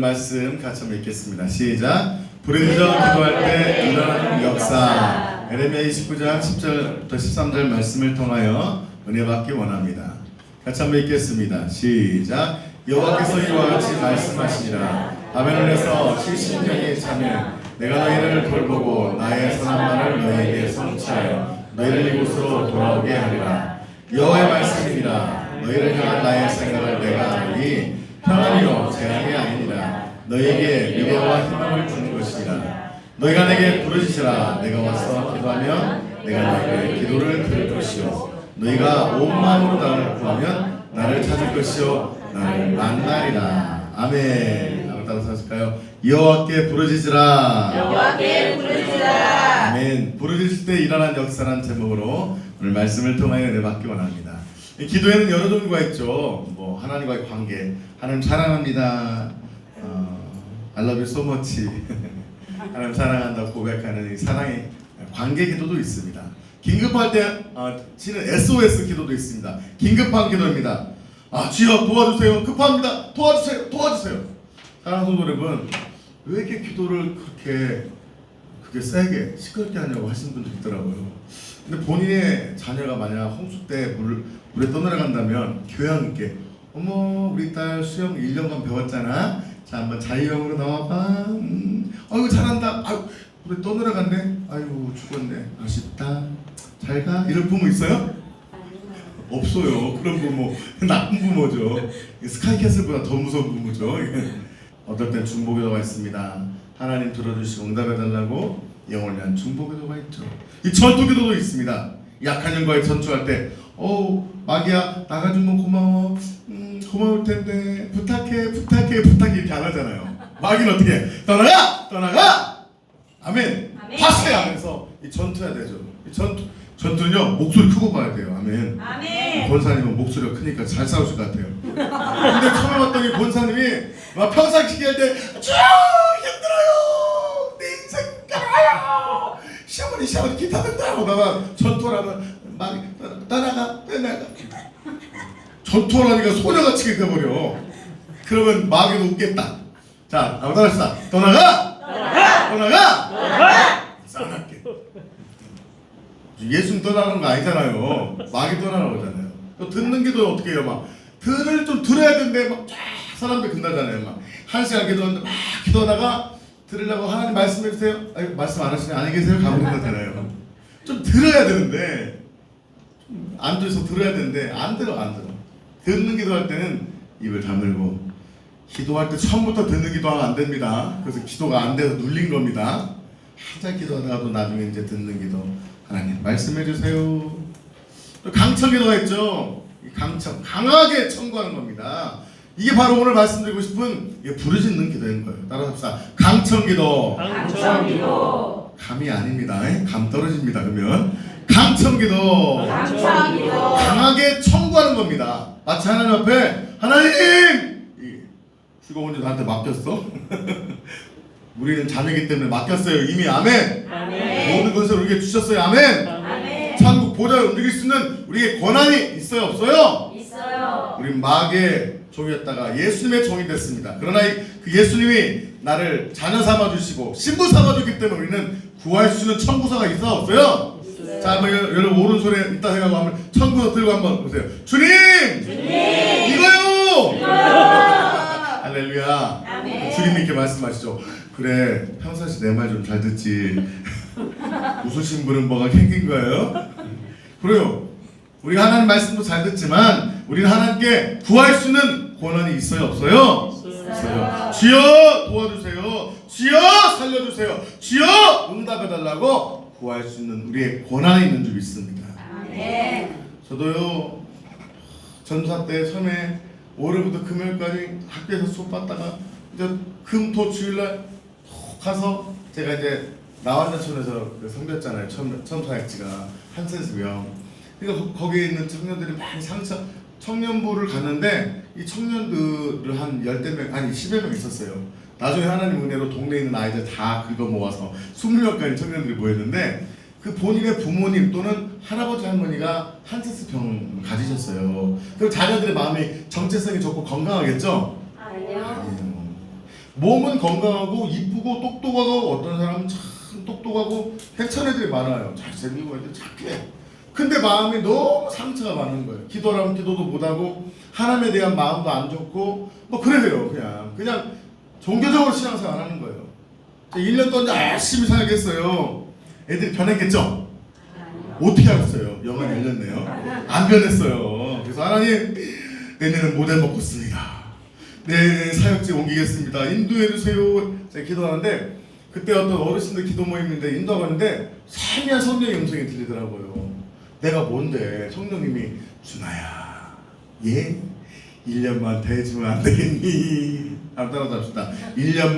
말씀 같이 한번 읽겠습니다. 시작. 부르짖어 기도할 때 일어나는 역사. 에레미야 29장 10절부터 13절 말씀을 통하여 은혜 받기 원합니다. 같이 한번 읽겠습니다. 시작. 여호와께서 이와 같이 말씀하시니라. 바벨론에서 70년이 차면 내가 너희를 돌보고 나의 선한 말을 너희에게 성취하여 너희를 이곳으로 돌아오게 하리라. 여호와의 말씀이니라. 너희를 향한 나의 생각을 내가 아노니 평안이요 재앙이 아니니라. 너희에게 미래와 희망을 주는 것이니라. 너희가 내게 부르짖으라. 내가 와서 기도하면 내가 너희의 기도를 들을 것이요 너희가 온 마음으로 나를 구하면 나를 찾을 것이요 나를 만나리라. 아멘. 한번 따라서 하실까요? 여호와께 부르짖으라. 여호와께 부르짖으라. 아멘. 부르짖을 때 일어난 역사란 제목으로 오늘 말씀을 통하여 은혜 받기 원합니다. 기도에는 여러 종류가 있죠. 뭐 하나님과의 관계, 하나님 사랑합니다. I love you so much. 하나님 사랑한다고 고백하는 이 사랑의 관계 기도도 있습니다. 긴급할 때 치는 SOS 기도도 있습니다. 긴급한 기도입니다. 주여 도와주세요. 급합니다. 도와주세요. 도와주세요. 사랑하는 성도 여러분, 왜 이렇게 기도를 그렇게 세게 시끄럽게 하냐고 하시는 분들 있더라고요. 근데 본인의 자녀가 만약 홍수 때 물에 떠내려간다면 교양 있게, 어머 우리 딸 수영 1년간 배웠잖아. 자 한번 자유형으로 나와봐. 아이고 잘한다. 아이고 물에 떠내려갔네. 아이고 죽었네. 아쉽다. 잘가. 이런 부모 있어요? 없어요. 그런 부모 나쁜 부모죠. 스카이캐슬보다 더 무서운 부모죠. 어떨 땐 중보기도가 있습니다. 하나님 들어주시고 응답해달라고 영혼을 위한 중보기도가 있죠. 이 전투기도도 있습니다. 약한 영과의 전투할 때 마귀야 나가주면 고마워. 고마울 텐데 부탁해 이렇게 안 하잖아요. 마귀는 어떻게 해? 떠나가 아멘. 파세 하면서 이 전투해야 되죠. 이 전투는요 목소리 크고 봐야 돼요. 아멘. 권사님은 목소리가 크니까 잘 싸우실 것 같아요. 근데 처음에 봤더니 권사님이 막 평상시기 할 때 쭉 힘들어요. 내 인생 깔아요. 시어머니 기타 된다 하다가 전투하면 막 떠나가 전투하니까 소녀같이 돼버려. 그러면 마귀도 웃겠다. 자 한번 합시다. 떠나가 싸납게. 예수는 떠나는 거 아니잖아요. 마귀 떠나는 거잖아요. 또 듣는 기도 어떻게 해요? 막 좀 들어야 되는데 막 쫙 사람들 끝나잖아요. 막 1시간 기도하는데 막 기도하다가 들으려고 하나님 말씀해 주세요. 말씀 안 하시면 안녕히 계세요. 가고 있는 좀 들어야 되는데 좀 앉아서 들어야 되는데 안 들어. 듣는 기도할 때는 입을 다물고, 기도할 때 처음부터 듣는 기도하면 안 됩니다. 그래서 기도가 안 돼서 눌린 겁니다. 한참 기도하다가도 나중에 이제 듣는 기도. 하나님 말씀해 주세요. 또 강청 기도가 있죠. 강하게 청구하는 겁니다. 이게 바로 오늘 말씀드리고 싶은 부르짖는 기도인 거예요. 따라서 합시다. 강청 기도. 감이 아닙니다. 감 떨어집니다. 그러면 강청 기도. 강하게 청구하는 겁니다. 마치 하나님 앞에 하나님 휴가 온지 나한테 맡겼어? 우리는 자녀이기 때문에 맡겼어요. 이미 아멘. 모든 것을 우리에게 주셨어요. 아멘. 천국 보좌를 움직일 수 있는 우리에게 권한이 있어요? 없어요? 있어요. 우리 마귀의 종이었다가 예수님의 종이 됐습니다. 그러나 그 예수님이 나를 자녀 삼아주시고 신부 삼아주기 때문에 우리는 구할 수 있는 천국사가 있어요? 없어요? 자 한번 여러분 오른손에 있다 생각하고 한번 천국사 들고 한번 보세요. 주님! 이거요! 할렐루야. 주님이 이렇게 말씀하시죠. 그래 평상시 내 말 좀 잘 듣지. 웃으신 분은 뭐가 생긴 거예요? 그래요. 우리가 하나님 말씀도 잘 듣지만 우리는 하나님께 구할 수 있는 권한이 있어요? 없어요? 있어요. 주여 도와주세요. 주여 살려주세요. 주여 응답해달라고 구할 수 있는 우리의 권한이 있는 줄 믿습니다. 저도요 전사 때 처음에 월요일부터 금요일까지 학교에서 수업 받다가 이제 금토 주일날 가서 제가 이제 나완자촌에서 섬겼잖아요. 처음 사역지가 한센스병. 그러니까 거기에 있는 청년들이 많이 청년부를 갔는데 이 청년들을 한 10명 아니 10여 명 있었어요. 나중에 하나님 은혜로 동네에 있는 아이들 다 긁어 모아서 20명까지 청년들이 모였는데 그 본인의 부모님 또는 할아버지 할머니가 한센스병을 가지셨어요. 그럼 자녀들의 마음이 정체성이 좋고 건강하겠죠? 아니요. 몸은 건강하고 이쁘고 똑똑하고 어떤 사람은 참 똑똑하고 괜찮은 애들이 많아요. 잘생기고 애들 착해. 근데 마음이 너무 상처가 많은 거예요. 기도하면 기도도 못하고 하나님에 대한 마음도 안 좋고 뭐 그래요. 그냥 종교적으로 신앙생활 하는 거예요. 1년 동안 열심히 살겠어요. 애들이 변했겠죠? 어떻게 하겠어요? 영원히 열렸네요. 안 변했어요. 그래서 하나님, 내년은 모델 먹겠습니다. 내 사역지 옮기겠습니다. 인도해 주세요. 제가 기도하는데 그때 어떤 어르신들 기도 모임인데 인도하는데 세미한 성령의 음성이 들리더라고요. 내가 뭔데? 성령님이 준아야, 예? 1년만 더 해주면 안 되겠니? 한번 따라서 합시다. 1년만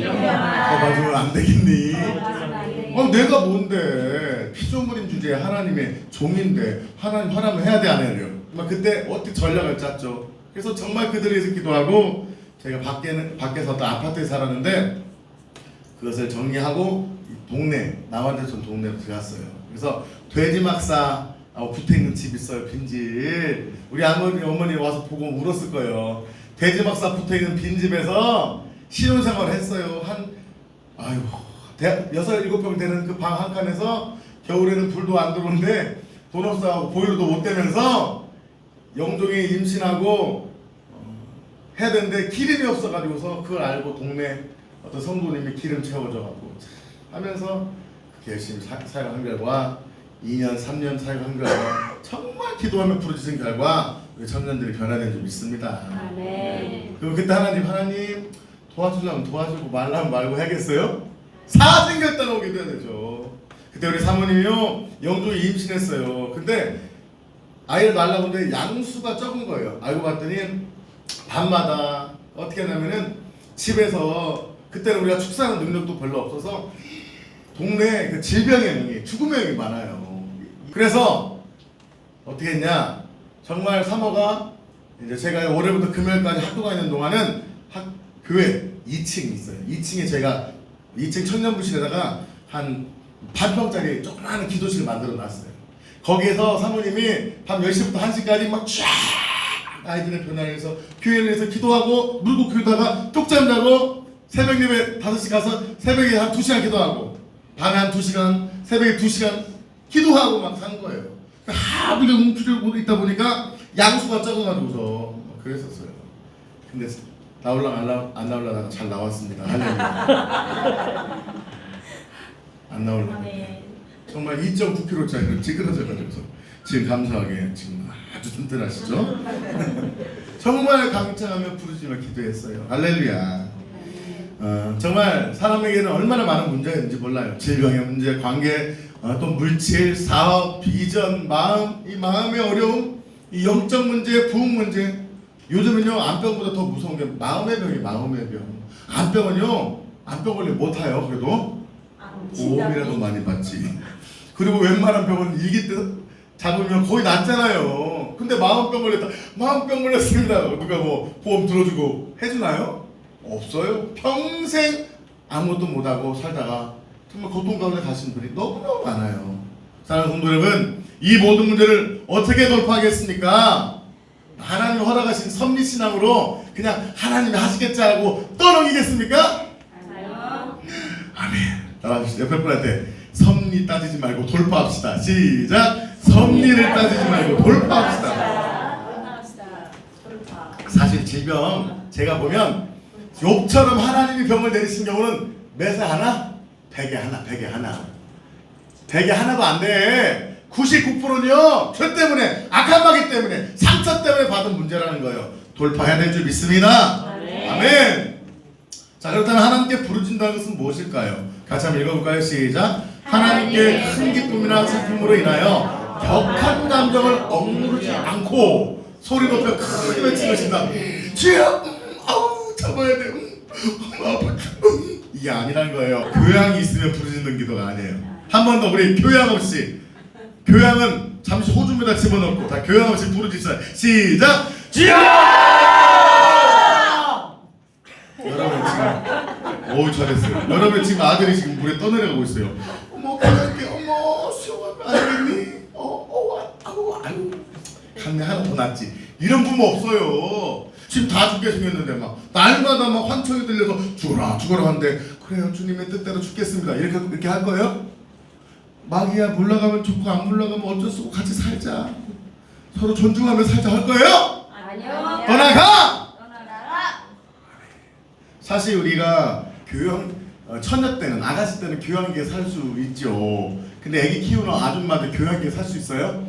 더 봐주면 안 되겠니? 내가 뭔데? 피조물인 주제에 하나님의 종인데 하나님 하라면 해야 돼 안 해야 돼요? 그때 어떻게 전략을 짰죠? 그래서 정말 그들에 의해서 기도하고 제가 밖에서 또 아파트에 살았는데 그것을 정리하고 동네 남한테son 동네로 들어갔어요. 그래서 돼지막사 붙어있는 집 있어요. 빈집. 우리 어머니 와서 보고 울었을 거예요. 돼지막사 붙어있는 빈집에서 신혼생활을 했어요. 한 6, 7병 되는 그 방 한 칸에서 겨울에는 불도 안 들어오는데 돈 없어하고 보일러도 못 대면서 영종이 임신하고 해야 되는데 기름이 없어가지고서 그걸 알고 동네 어떤 성도님이 기름 채워줘가지고 하면서 열심히 사역을 한 결과 2년, 3년 사역을 한 결과 정말 기도하며 부르짖은 결과 우리 청년들이 변화된 줄 믿습니다. 아멘. 그리고 그때 하나님 도와주려면 도와주고 말라면 말고 해야겠어요? 사생겼다 오기도 해야 되죠. 그때 우리 사모님이요 영종이 임신했어요. 근데 아이를 낳으려고 하는데 양수가 적은 거예요. 알고 봤더니 밤마다 어떻게 하냐면은 집에서 그때는 우리가 축사하는 능력도 별로 없어서 동네에 그 질병의 영이 죽음의 영이 많아요. 그래서 어떻게 했냐, 정말 사모가 이제 제가 올해부터 금요일까지 학교가 있는 동안은 교회 2층이 있어요. 2층에 제가 2층 청년부실에다가 한 반평짜리 조그마한 기도실을 만들어 놨어요. 거기에서 사모님이 밤 10시부터 1시까지 막 쫙 아이들의 변화를 해서 교회를 해서 기도하고 물고 기도하다가 쪽잠 자고 새벽 예배 5시 가서 새벽에 한 2시간 기도하고 밤에 한 2시간, 새벽에 2시간 기도하고 막 산 거예요. 하루를 움츠리고 있다 보니까 양수가 적어가지고서 그랬었어요. 근데 안 나올라다가 잘 나왔습니다. 할렐루야. 안 나올라. 정말 2.9kg짜리를 찌그러져가지고서 지금 감사하게 지금 아주 튼튼하시죠? 정말 강창하며 부르짖으며 기도했어요. 할렐루야. 정말 사람에게는 얼마나 많은 문제가 있는지 몰라요. 질병의 문제, 관계, 또 물질, 사업, 비전, 마음, 이 마음의 어려움, 이 영적 문제, 부흥 문제. 요즘은요 암병보다 더 무서운 게 마음의 병이 마음의 병. 암병은요 암병 걸리면 못 타요. 그래도 보험이라도 많이 받지. 그리고 웬만한 병은 일기 때 잡으면 거의 낫잖아요. 근데 마음병 걸렸다. 마음병 걸렸습니다. 누가 뭐 보험 들어주고 해주나요? 없어요. 평생 아무것도 못하고 살다가 정말 고통 가운데 가신 분이 너무너무 많아요. 사랑하는 성도 여러분, 이 모든 문제를 어떻게 돌파하겠습니까? 하나님이 허락하신 섭리신앙으로 그냥 하나님이 하시겠지 하고 떠넘기겠습니까? 아멘. 따라하십시오. 옆에 분한테 섭리 따지지 말고 돌파합시다. 시작. 섭리를 따지지 말고 돌파합시다. 사실 질병 제가 보면 욥처럼 하나님이 병을 내리신 경우는 몇에 하나? 100에 하나, 100에 하나. 100에 하나도 안 돼. 99%는요 죄 때문에, 악한 마귀 때문에, 상처 때문에 받은 문제라는 거예요. 돌파해야 될 줄 믿습니다. 아멘. 자, 그렇다면 하나님께 부르짖는다는 것은 무엇일까요? 같이 한번 읽어볼까요? 시작. 하나님께 큰 기쁨이나 슬픔으로 인하여 격한 감정을 억누르지 않고 소리 높여 크게 외치것이다. 주여, 아우 참아야 돼. 아파. 이게 아니라는 거예요. 교양이 있으면 부르짖는 기도가 아니에요. 한 번 더 우리 교양 없이, 교양은 잠시 호주에다 집어넣고 다 교양 없이 부르짖어요. 시작. 주여! 여러분 지금 어우 잘했어요. 여러분 지금 아들이 지금 물에 떠내려가고 있어요. 어머 가을게, 어머 수영하면 안 되겠니? 아유 강내 하나 더 낫지. 이런 부모 없어요. 지금 다 죽게 생겼는데 막 날마다 막 환청이 들려서 죽어라 죽어라 하는데 그래요 주님의 뜻대로 죽겠습니다 이렇게 할 거예요? 마귀야 물러가면 좋고 안 물러가면 어쩔 수 없고 같이 살자 서로 존중하며 살자 할 거예요? 아니요. 떠나가! 떠나라. 사실 우리가 교양 처녀 때는 아가씨 때는 교양 있게 살 수 있죠. 근데 애기 키우는 아줌마들 교양 있게 살 수 있어요?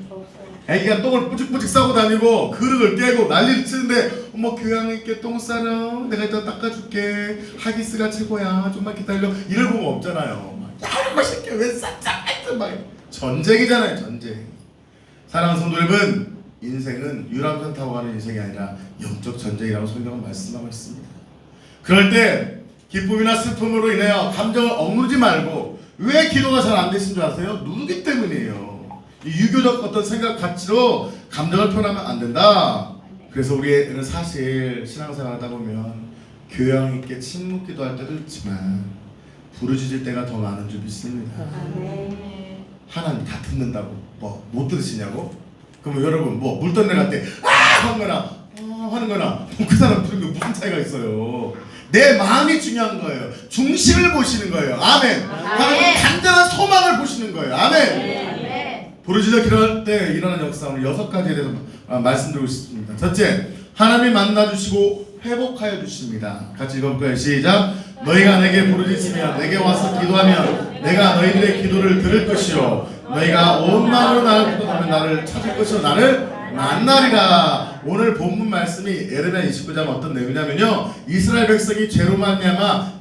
애기가 똥을 뿌직뿌직 싸고 다니고 그릇을 깨고 난리를 치는데 어머 교양 있게 똥 싸는 내가 이따 닦아줄게 하기스가 최고야 좀만 기다려 이럴 거 없잖아요. 야 이거 새끼 왜 쌌자 막 전쟁이잖아요 전쟁. 사랑하는 성도 여러분 인생은 유람선 타고 가는 인생이 아니라 영적 전쟁이라고 성경은 말씀하고 있습니다. 그럴 때 기쁨이나 슬픔으로 인하여 감정을 억누르지 말고 왜 기도가 잘 안 되신 줄 아세요? 누르기 때문이에요. 이 유교적 어떤 생각 가치로 감정을 표현하면 안 된다. 그래서 우리는 사실 신앙생활 하다 보면 교양 있게 침묵 기도할 때도 있지만 부르짖을 때가 더 많은 줄 믿습니다. 하나님 다 듣는다고 뭐 못 들으시냐고? 그러면 여러분 뭐 물던내 갈 때 하는 거나 하는 거나 그 사람 부르는 게 무슨 차이가 있어요? 내 마음이 중요한 거예요. 중심을 보시는 거예요. 아멘. 하나님 간절한 소망을 보시는 거예요. 아멘. 부르짖어 기도할 때 일어나는 역사 오늘 6가지에 대해서 말씀드리고 싶습니다. 첫째, 하나님이 만나주시고 회복하여 주십니다. 같이 읽어볼까요? 시작. 너희가 내게 부르짖으면 내게 와서 기도하면 내가 너희들의 기도를 들을 것이요 너희가 온 마음으로 나를 기도하면 나를 찾을 것이요 나를 만나리라. 오늘 본문 말씀이 에레미야 29장 어떤 내용이냐면요 이스라엘 백성이 죄로 말미암아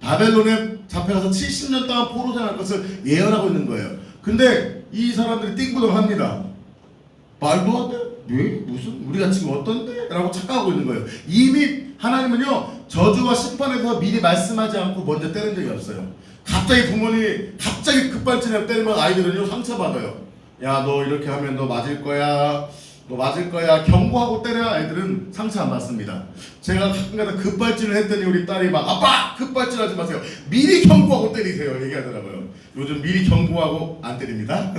바벨론에 잡혀가서 70년 동안 포로 생활할 것을 예언하고 있는 거예요. 근데 이 사람들이 띵구덩합니다. 말도 안 돼? 네? 무슨? 우리가 지금 어떤데? 라고 착각하고 있는 거예요. 이미 하나님은요 저주와 심판에 대해서 미리 말씀하지 않고 먼저 때린 적이 없어요. 갑자기 부모님이 갑자기 급발진하고 때리면 아이들은요 상처받아요. 야 너 이렇게 하면 너 맞을 거야. 너 맞을 거야. 경고하고 때려야 아이들은 상처 안 받습니다. 제가 가끔가다 급발진을 했더니 우리 딸이 막 아빠 급발진하지 마세요. 미리 경고하고 때리세요. 얘기하더라고요. 요즘 미리 경고하고 안 때립니다.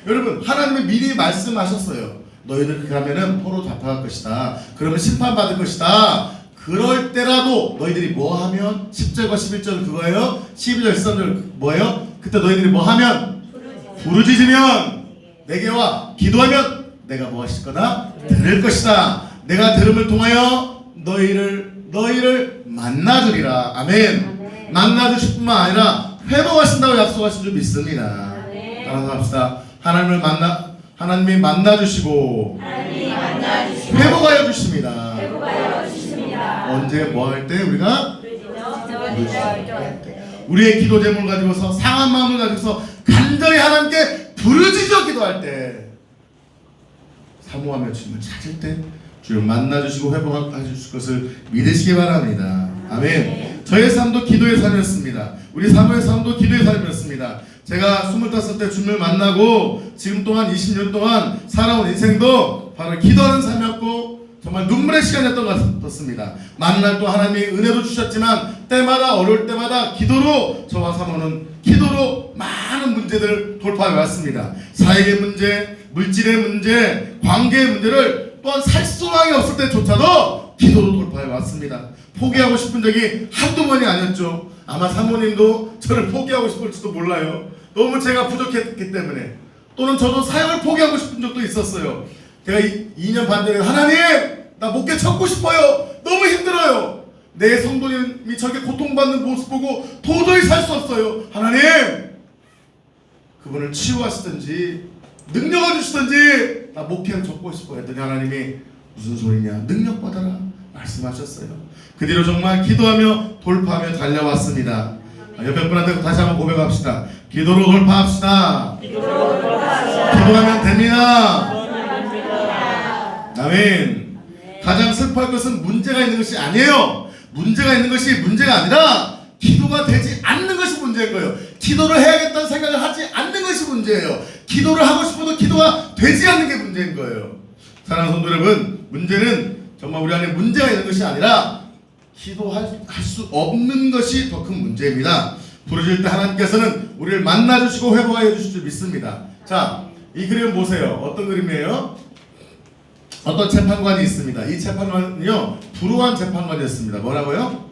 여러분 하나님이 미리 말씀하셨어요. 너희들 그렇게 하면은 포로 잡혀갈 것이다. 그러면 심판받을 것이다. 그럴 때라도 너희들이 뭐 하면 10절과 11절 그거예요. 12절 13절 뭐예요? 그때 너희들이 뭐 하면 부르짖으면 내게 와 기도하면 내가 뭐 하실 거다? 들을 것이다. 내가 들음을 통하여 너희를 만나주리라. 아멘. 만나주실 뿐만 아니라 회복하신다고 약속하신 줄 믿습니다. 따라서 합시다. 하나님이 만나주시고 회복하여 주십니다. 언제 뭐 할 때? 우리가 우리의 기도 제목을 가지고서 상한 마음을 가지고서 간절히 하나님께 부르짖어 기도할 때 사모하며 주님을 찾을 때 주를 만나주시고 회복하실 것을 믿으시기 바랍니다. 아멘. 저의 삶도 기도의 삶이었습니다. 우리 사모의 삶도 기도의 삶이었습니다. 제가 25때 주님을 만나고 지금 동안 20년 동안 살아온 인생도 바로 기도하는 삶이었고 정말 눈물의 시간이었던 것 같습니다. 만날 또 하나님이 은혜도 주셨지만 때마다 어려울 때마다 기도로 저와 사모는 기도로 많은 문제들을 돌파해 왔습니다. 사회의 문제, 물질의 문제, 관계의 문제를 또한 살 소망이 없을 때조차도 기도로 돌파해 왔습니다. 포기하고 싶은 적이 한두 번이 아니었죠. 아마 사모님도 저를 포기하고 싶을지도 몰라요. 너무 제가 부족했기 때문에. 또는 저도 사역을 포기하고 싶은 적도 있었어요. 제가 2년 반 전에 하나님 나 목회 찾고 싶어요. 너무 힘들어요. 내 성도님이 저렇게 고통받는 모습 보고 도저히 살 수 없어요. 하나님 그분을 치유하시든지 능력을 주시든지 나 목회를 접고 싶어요 했더니 하나님이 무슨 소리냐 능력 받아라 말씀하셨어요. 그 뒤로 정말 기도하며 돌파하며 달려왔습니다. 옆에 분한테 다시 한번 고백합시다. 기도로 돌파합시다. 기도하면 됩니다. 아멘. 가장 슬퍼할 것은 문제가 있는 것이 아니에요. 문제가 있는 것이 문제가 아니라 기도가 되지 않는 것이 문제인 거예요. 기도를 해야겠다는 생각을 하지 않는 것이 문제예요. 기도를 하고 싶어도 기도가 되지 않는 게 문제인 거예요. 사랑하는 성도 여러분, 문제는 정말 우리 안에 문제가 있는 것이 아니라 기도할 수 없는 것이 더 큰 문제입니다. 부르짖을 때 하나님께서는 우리를 만나주시고 회복하여 주실 줄 믿습니다. 자, 이 그림은 보세요. 어떤 그림이에요? 어떤 재판관이 있습니다. 이 재판관은요 불우한 재판관이었습니다. 뭐라고요?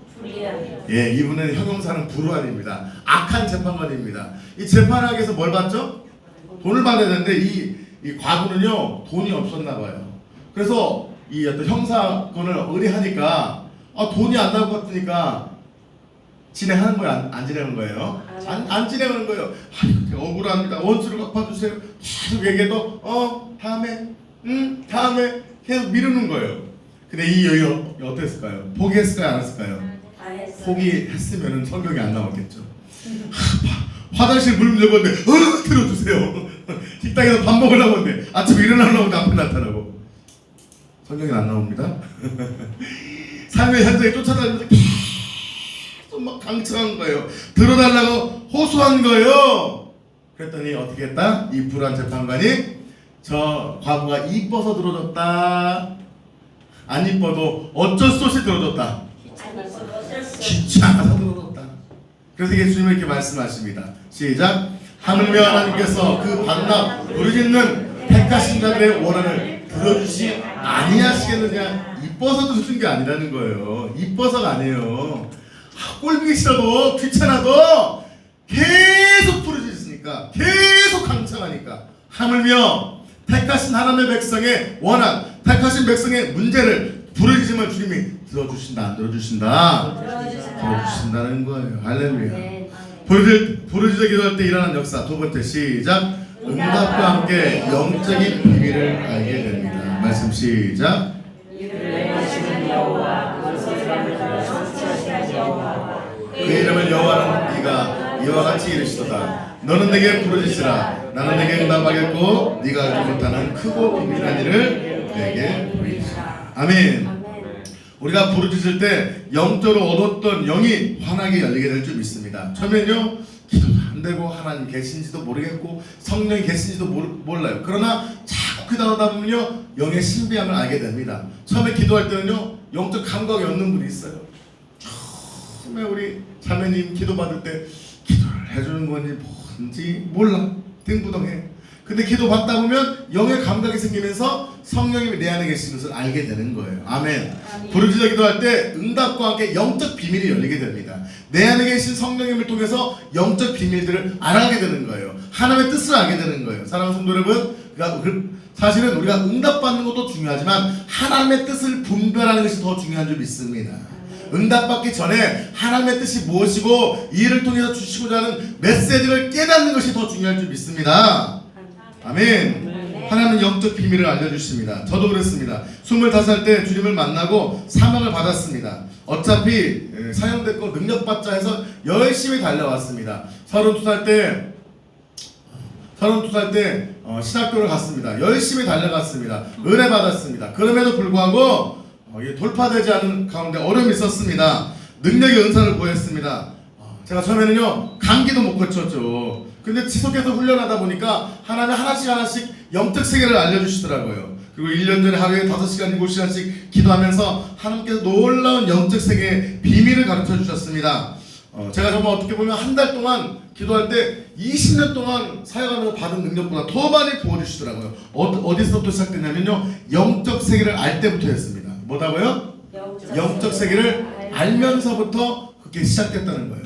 예, 이분은 형용사는 불우한입니다. 악한 재판관입니다. 이 재판하기 위해서 뭘 받죠? 돈을 받아야 되는데 이 과부는요 돈이 없었나 봐요. 그래서 이 어떤 형사건을 의뢰하니까 돈이 안 나올 것 같으니까 진행하는 거예요? 안 진행하는 거예요? 안 진행하는 거예요. 아이고 제가 억울합니다. 원수를 갚아주세요. 계속 얘기해도 다음에 다음에 계속 미루는 거예요. 근데 이 여인이 어땠을까요? 포기했을까요? 안 했을까요? 포기했으면 성경이 안 나왔겠죠. 화장실 물 물려봤는데 틀어주세요. 식당에서 밥 먹으려고 하는데 아침에 일어나려고 하는데 앞에 나타나고 성경이 안 나옵니다. 삶의 현장에 쫓아다니면서 계속 막 강청한 거예요. 들어달라고 호소한 거예요. 그랬더니 어떻게 했다? 이 불안 재판관이 저 과부가 이뻐서 들어줬다. 안 이뻐도 어쩔 수 없이 들어줬다. 귀찮아서 들어줬다. 그래서 예수님은 이렇게 말씀하십니다. 시작. 하물며 하나님께서 그 반납 부르짖는 택하신 자들의 원한을 들어주시 아니하시겠느냐. 이뻐서 들어준 게 아니라는 거예요. 이뻐서가 아니에요. 꼴보기 싫어도 귀찮아도 계속 부르짖으니까 계속 강청하니까 하물며 택하신 하나님의 백성의 원한, 택하신 백성의 문제를 부르짖으면 주님이 들어주신다, 안 들어주신다? 들어주신다는 거예요. 할렐루야. 부르짖어 기도할 때 일어난 역사. 두 번째 시작. 응답과 함께 영적인 비밀을 알게 됩니다. 말씀 시작. 그 이름을 여호와는 네가 이와 같이 이르시도다. 너는 내게 부르짖으라. 나는 내게 응답하겠고 네가 알지 못하는 크고 비밀한 일을 내게 보이리라. 아멘. 우리가 부르짖을 때 영적으로 얻었던 영이 환하게 열리게 될 줄 믿습니다. 처음에는요 기도도 안 되고 하나님 계신지도 모르겠고 성령이 계신지도 몰라요. 그러나 자꾸 기도하다 보면요 영의 신비함을 알게 됩니다. 처음에 기도할 때는요 영적 감각이 없는 분이 있어요. 처음에 우리 자매님 기도 받을 때 기도를 해주는 건지 뭔지 몰라. 딩부동해. 근데 기도 받다 보면 영의 감각이 생기면서 성령님이 내 안에 계시는 것을 알게 되는 거예요. 아멘. 부르짖어 기도할 때 응답과 함께 영적 비밀이 열리게 됩니다. 내 안에 계신 성령님을 통해서 영적 비밀들을 알아가게 되는 거예요. 하나님의 뜻을 알게 되는 거예요. 사랑하는 성도 여러분, 사실은 우리가 응답받는 것도 중요하지만 하나님의 뜻을 분별하는 것이 더 중요한 줄 믿습니다. 응답받기 전에 하나님의 뜻이 무엇이고 이 일을 통해서 주시고자 하는 메시지를 깨닫는 것이 더 중요할 줄 믿습니다. 아멘. 하나님은 영적 비밀을 알려주십니다. 저도 그랬습니다. 25살 때 주님을 만나고 사명을 받았습니다. 어차피 사용됐고 능력받자 해서 열심히 달려왔습니다. 32살 때 신학교를 갔습니다. 열심히 달려갔습니다. 은혜 받았습니다. 그럼에도 불구하고 돌파되지 않은 가운데 어려움이 있었습니다. 능력의 은사를 구했습니다. 제가 처음에는요 감기도 못 고쳤죠. 근데 지속해서 훈련하다 보니까 하나님 하나씩 영적 세계를 알려주시더라고요. 그리고 1년 전에 하루에 5시간 7시간씩 기도하면서 하나님께서 놀라운 영적 세계의 비밀을 가르쳐 주셨습니다. 제가 정말 어떻게 보면 한 달 동안 기도할 때 20년 동안 사역하면서 받은 능력보다 더 많이 부어주시더라고요. 어디서부터 시작됐냐면요 영적 세계를 알 때부터였습니다. 뭐라고요? 영적 세계를 알면서부터 그게 시작됐다는 거예요.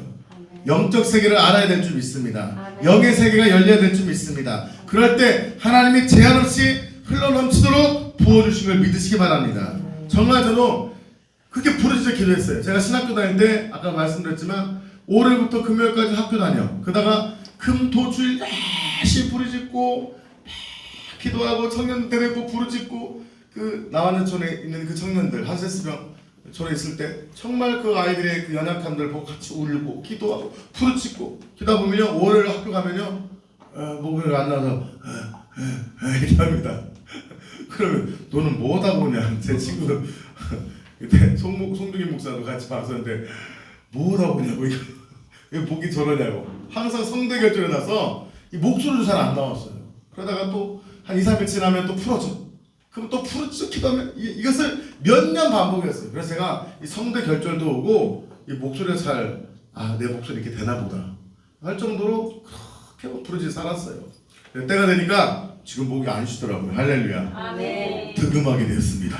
영적 세계를 알아야 될 줄 믿습니다. 영의 세계가 열려야 될 줄 믿습니다. 그럴 때 하나님이 제한 없이 흘러넘치도록 부어주신 걸 믿으시기 바랍니다. 정말 저도 그렇게 부르짖어 기도했어요. 제가 신학교 다닐 때 아까 말씀드렸지만 월요일부터 금요일까지 학교 다녀. 그러다가 금토주일 열심히 부르짖고 기도하고 청년들 데리고 부르짖고 그 나와는촌에 있는 그 청년들 한세스병 전에 있을 때 정말 그 아이들의 그 연약함들 보고 같이 울고 기도하고 부르짖고 기도하 보면요 월요일 학교 가면요 목을 안 나서 이렇게 합니다. 그러면 너는 뭐하다 보냐. 제 친구들 그때 송중기 목사도 같이 봤었는데 뭐하다 보냐고 왜 목이 저러냐고. 항상 성대 결절이 나서 이 목소리도 잘 안 나왔어요. 그러다가 또 한 2, 3일 지나면 또 풀어져. 그럼 또 부르짖어 기도하면 이것을 몇 년 반복했어요. 그래서 제가 이 성대 결절도 오고 이 목소리가 내 목소리 이렇게 되나 보다 할 정도로 그렇게 부르짖어 살았어요. 때가 되니까 지금 목이 안 쉬더라고요. 할렐루야. 아멘. 득음하게 되었습니다.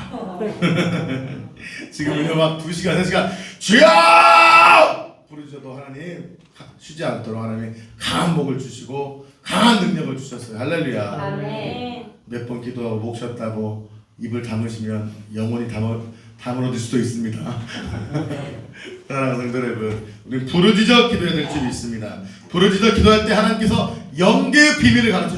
지금은요 막 2시간 3시간 주여 부르셔도 하나님 쉬지 않도록 하나님이 강한 목을 주시고 강한 능력을 주셨어요. 할렐루야. 아멘. 몇 번 기도하고 목 쉬었다고 입을 다무시면 영원히 다물어질 수도 있습니다. 사랑하는 성도 여러분, 우리 부르짖어 기도해야 될 줄이 있습니다. 부르짖어 기도할 때 하나님께서 영계의 비밀을 가르쳐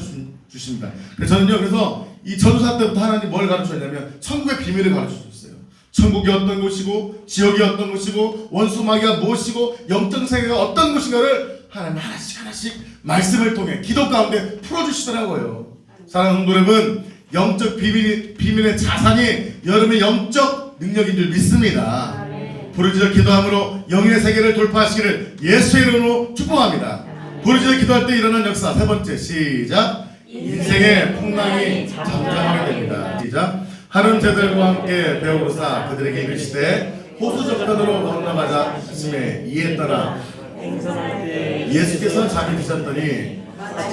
주십니다. 그래서 저는요, 그래서 이 전도사 때부터 하나님 뭘 가르쳐줬냐면 천국의 비밀을 가르쳐 줬어요. 천국이 어떤 곳이고 지역이 어떤 곳이고 원수 마귀가 무엇이고 영적 세계가 어떤 곳인가를 하나님 하나씩 말씀을 통해 기도 가운데 풀어주시더라고요. 사랑하는 성도 여러분, 영적 비밀의 자산이 여러분의 영적 능력인 줄 믿습니다. 부르짖어 기도함으로 영의 세계를 돌파하시기를 예수의 이름으로 축복합니다. 부르짖어 기도할 때 일어난 역사 세 번째 시작. 인생의 풍랑이 잠잠하게 됩니다. 시작. 하는 자들과 함께 배우고사 그들에게 이르시되 호수 저편으로 건너가자 하심에 이에 따라 예수께서 잠이 드셨더니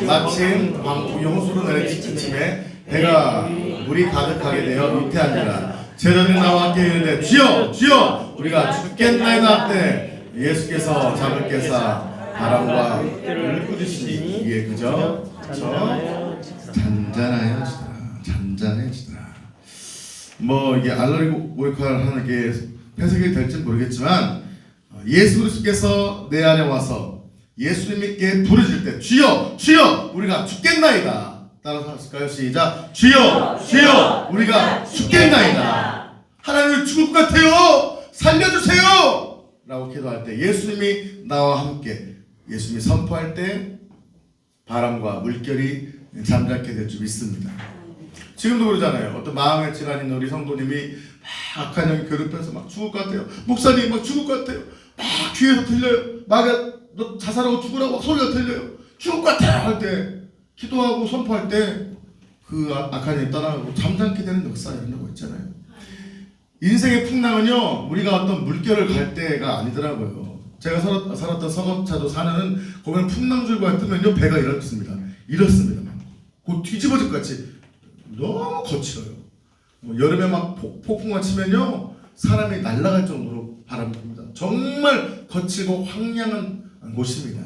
마침 광풍이 호수로 내리치침에 배가 물이 가득하게 되어 위태하니라. 제자들이 나와 함께 이르되 주여 주여 우리가 죽겠나이다 하되 예수께서 잠을 깨사 바람과 물을 꾸짖으시니 이에 그저 잔잔해지더라. 뭐 이게 알레고리컬 하는 게 해석이 될지 모르겠지만 예수 그리스도께서 내 안에 와서 예수님께 부르실 때 주여 주여 우리가 죽겠나이다. 따라서 하실까요? 시작. 주여 주여 우리가 죽겠나이다. 하나님 죽을 것 같아요. 살려주세요 라고 기도할 때 예수님이 나와 함께 예수님이 선포할 때 바람과 물결이 잠잠게 될 줄 믿습니다. 지금도 그러잖아요. 어떤 마음의 질환 있는 우리 성도님이 막 악한 영이 괴롭혀서 막 죽을 것 같아요. 목사님 막 죽을 것 같아요. 막 귀에서 들려요. 막 너 자살하고 죽으라고 막 소리가 들려요. 죽을 것 같아요 할 때 기도하고 선포할 때 그 악한 영이 떠나가고 잠잠게 되는 역사가 일어나고 있잖아요. 인생의 풍랑은요 우리가 어떤 물결을 갈 때가 아니더라고요. 제가 살았던 서거차도 산에는 거기는 풍랑줄과 뜨면요 배가 이렇습니다. 곧 뒤집어질 것 같이 너무 거칠어요. 여름에 막 폭풍과 치면요 사람이 날아갈 정도로 바람이 붑니다. 정말 거칠고 황량한 곳입니다.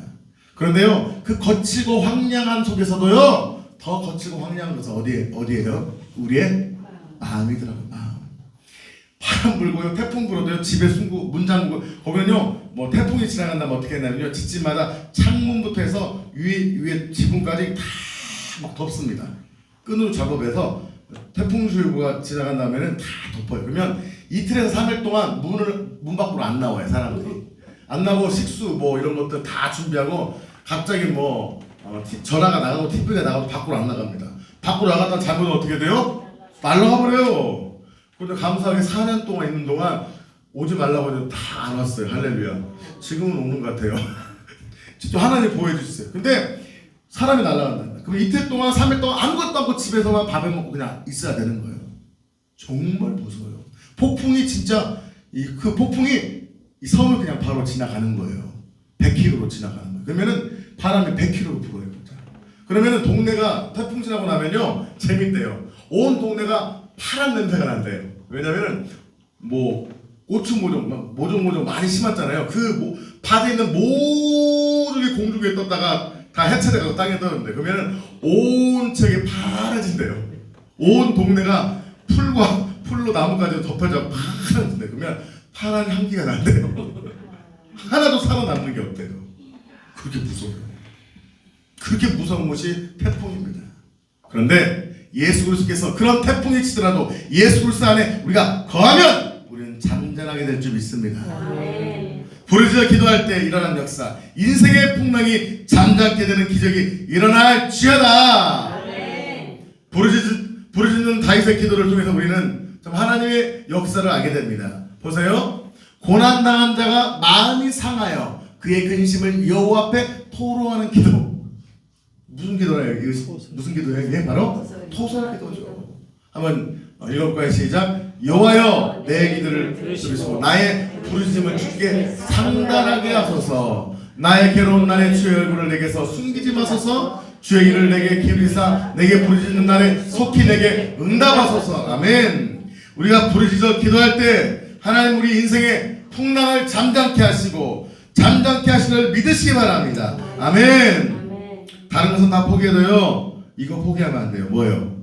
그런데요 그 거칠고 황량한 속에서도요 더 거칠고 황량한 것은 어디예요? 우리의 마음이더라고요. 바람 불고요, 태풍 불어도요, 집에 숨고 문 잠그고 거기는요, 뭐 태풍이 지나간다면 어떻게 했냐면요, 집집마다 창문부터 해서 위에 지붕까지 다 막 덮습니다. 끈으로 작업해서 태풍주의보가 지나간 다음에는 다 덮어요. 그러면 이틀에서 3일 동안 문 밖으로 안 나와요, 사람들이. 안 나고 식수 뭐 이런 것들 다 준비하고 갑자기 뭐 전화가 나가고 TV가 나가도 밖으로 안 나갑니다. 밖으로 나갔다 잘못은 어떻게 돼요? 날아가 버려요. 근데 감사하게 4년 동안 있는 동안 오지 말라고 해도 다 안 왔어요. 할렐루야. 지금은 오는 것 같아요. 또 하나님 보여주셨어요. 근데 사람이 날아간다. 그럼 이틀 동안 3일 동안 아무것도 않고 집에서만 밥을 먹고 그냥 있어야 되는 거예요. 정말 무서워요. 폭풍이 진짜 그 폭풍이 이 섬을 그냥 바로 지나가는 거예요. 100km로 지나가는 거예요. 그러면은 바람이 100km로 불어요. 그러면은 동네가 태풍 지나고 나면요 재밌대요. 온 동네가 파란 냄새가 난대요. 왜냐면은 뭐 고추 모종 많이 심었잖아요. 그 밭에 있는 모든 게 공중 위에 떴다가 다 해체돼가지고 땅에 떨어진대. 그러면은 온 책이 파래진대요. 온 동네가 풀로 나무까지 덮여져 파래진대. 그러면 파란 향기가 난대요. 하나도 살아남는 게 없대요. 그렇게 무서워요. 그렇게 무서운 것이 태풍입니다. 그런데 예수 그리스도께서 그런 태풍이 치더라도 예수 그리스도 안에 우리가 거하면 우리는 잔잔하게 될 줄 믿습니다. 부르짖어 기도할 때 일어난 역사, 인생의 풍랑이 잠잠게 되는 기적이 일어날지어다. 부르짖는 다윗의 기도를 통해서 우리는 참 하나님의 역사를 알게 됩니다. 보세요. 고난당한 자가 마음이 상하여 그의 근심을 여호와 앞에 토로하는 기도. 무슨 기도예요? 무슨 기도예요? 예, 바로 토설 기도죠. 한번 읽어볼까요? 시작. 여호와여 내 기도를 들으시고 나의 부르짖음을 주께 상달하게 하소서. 나의 괴로운 날에 주의 얼굴을 내게서 숨기지 마소서. 주의 일을 내게 기울이사 내게 부르짖는 날에 속히 내게 응답하소서. 아멘. 우리가 부르짖어 기도할 때 하나님 우리 인생의 풍랑을 잠잠케 하시고 잠잠케 하시는 믿으시기 바랍니다. 아멘. 다른 것은 다 포기해도요, 이거 포기하면 안 돼요. 뭐예요?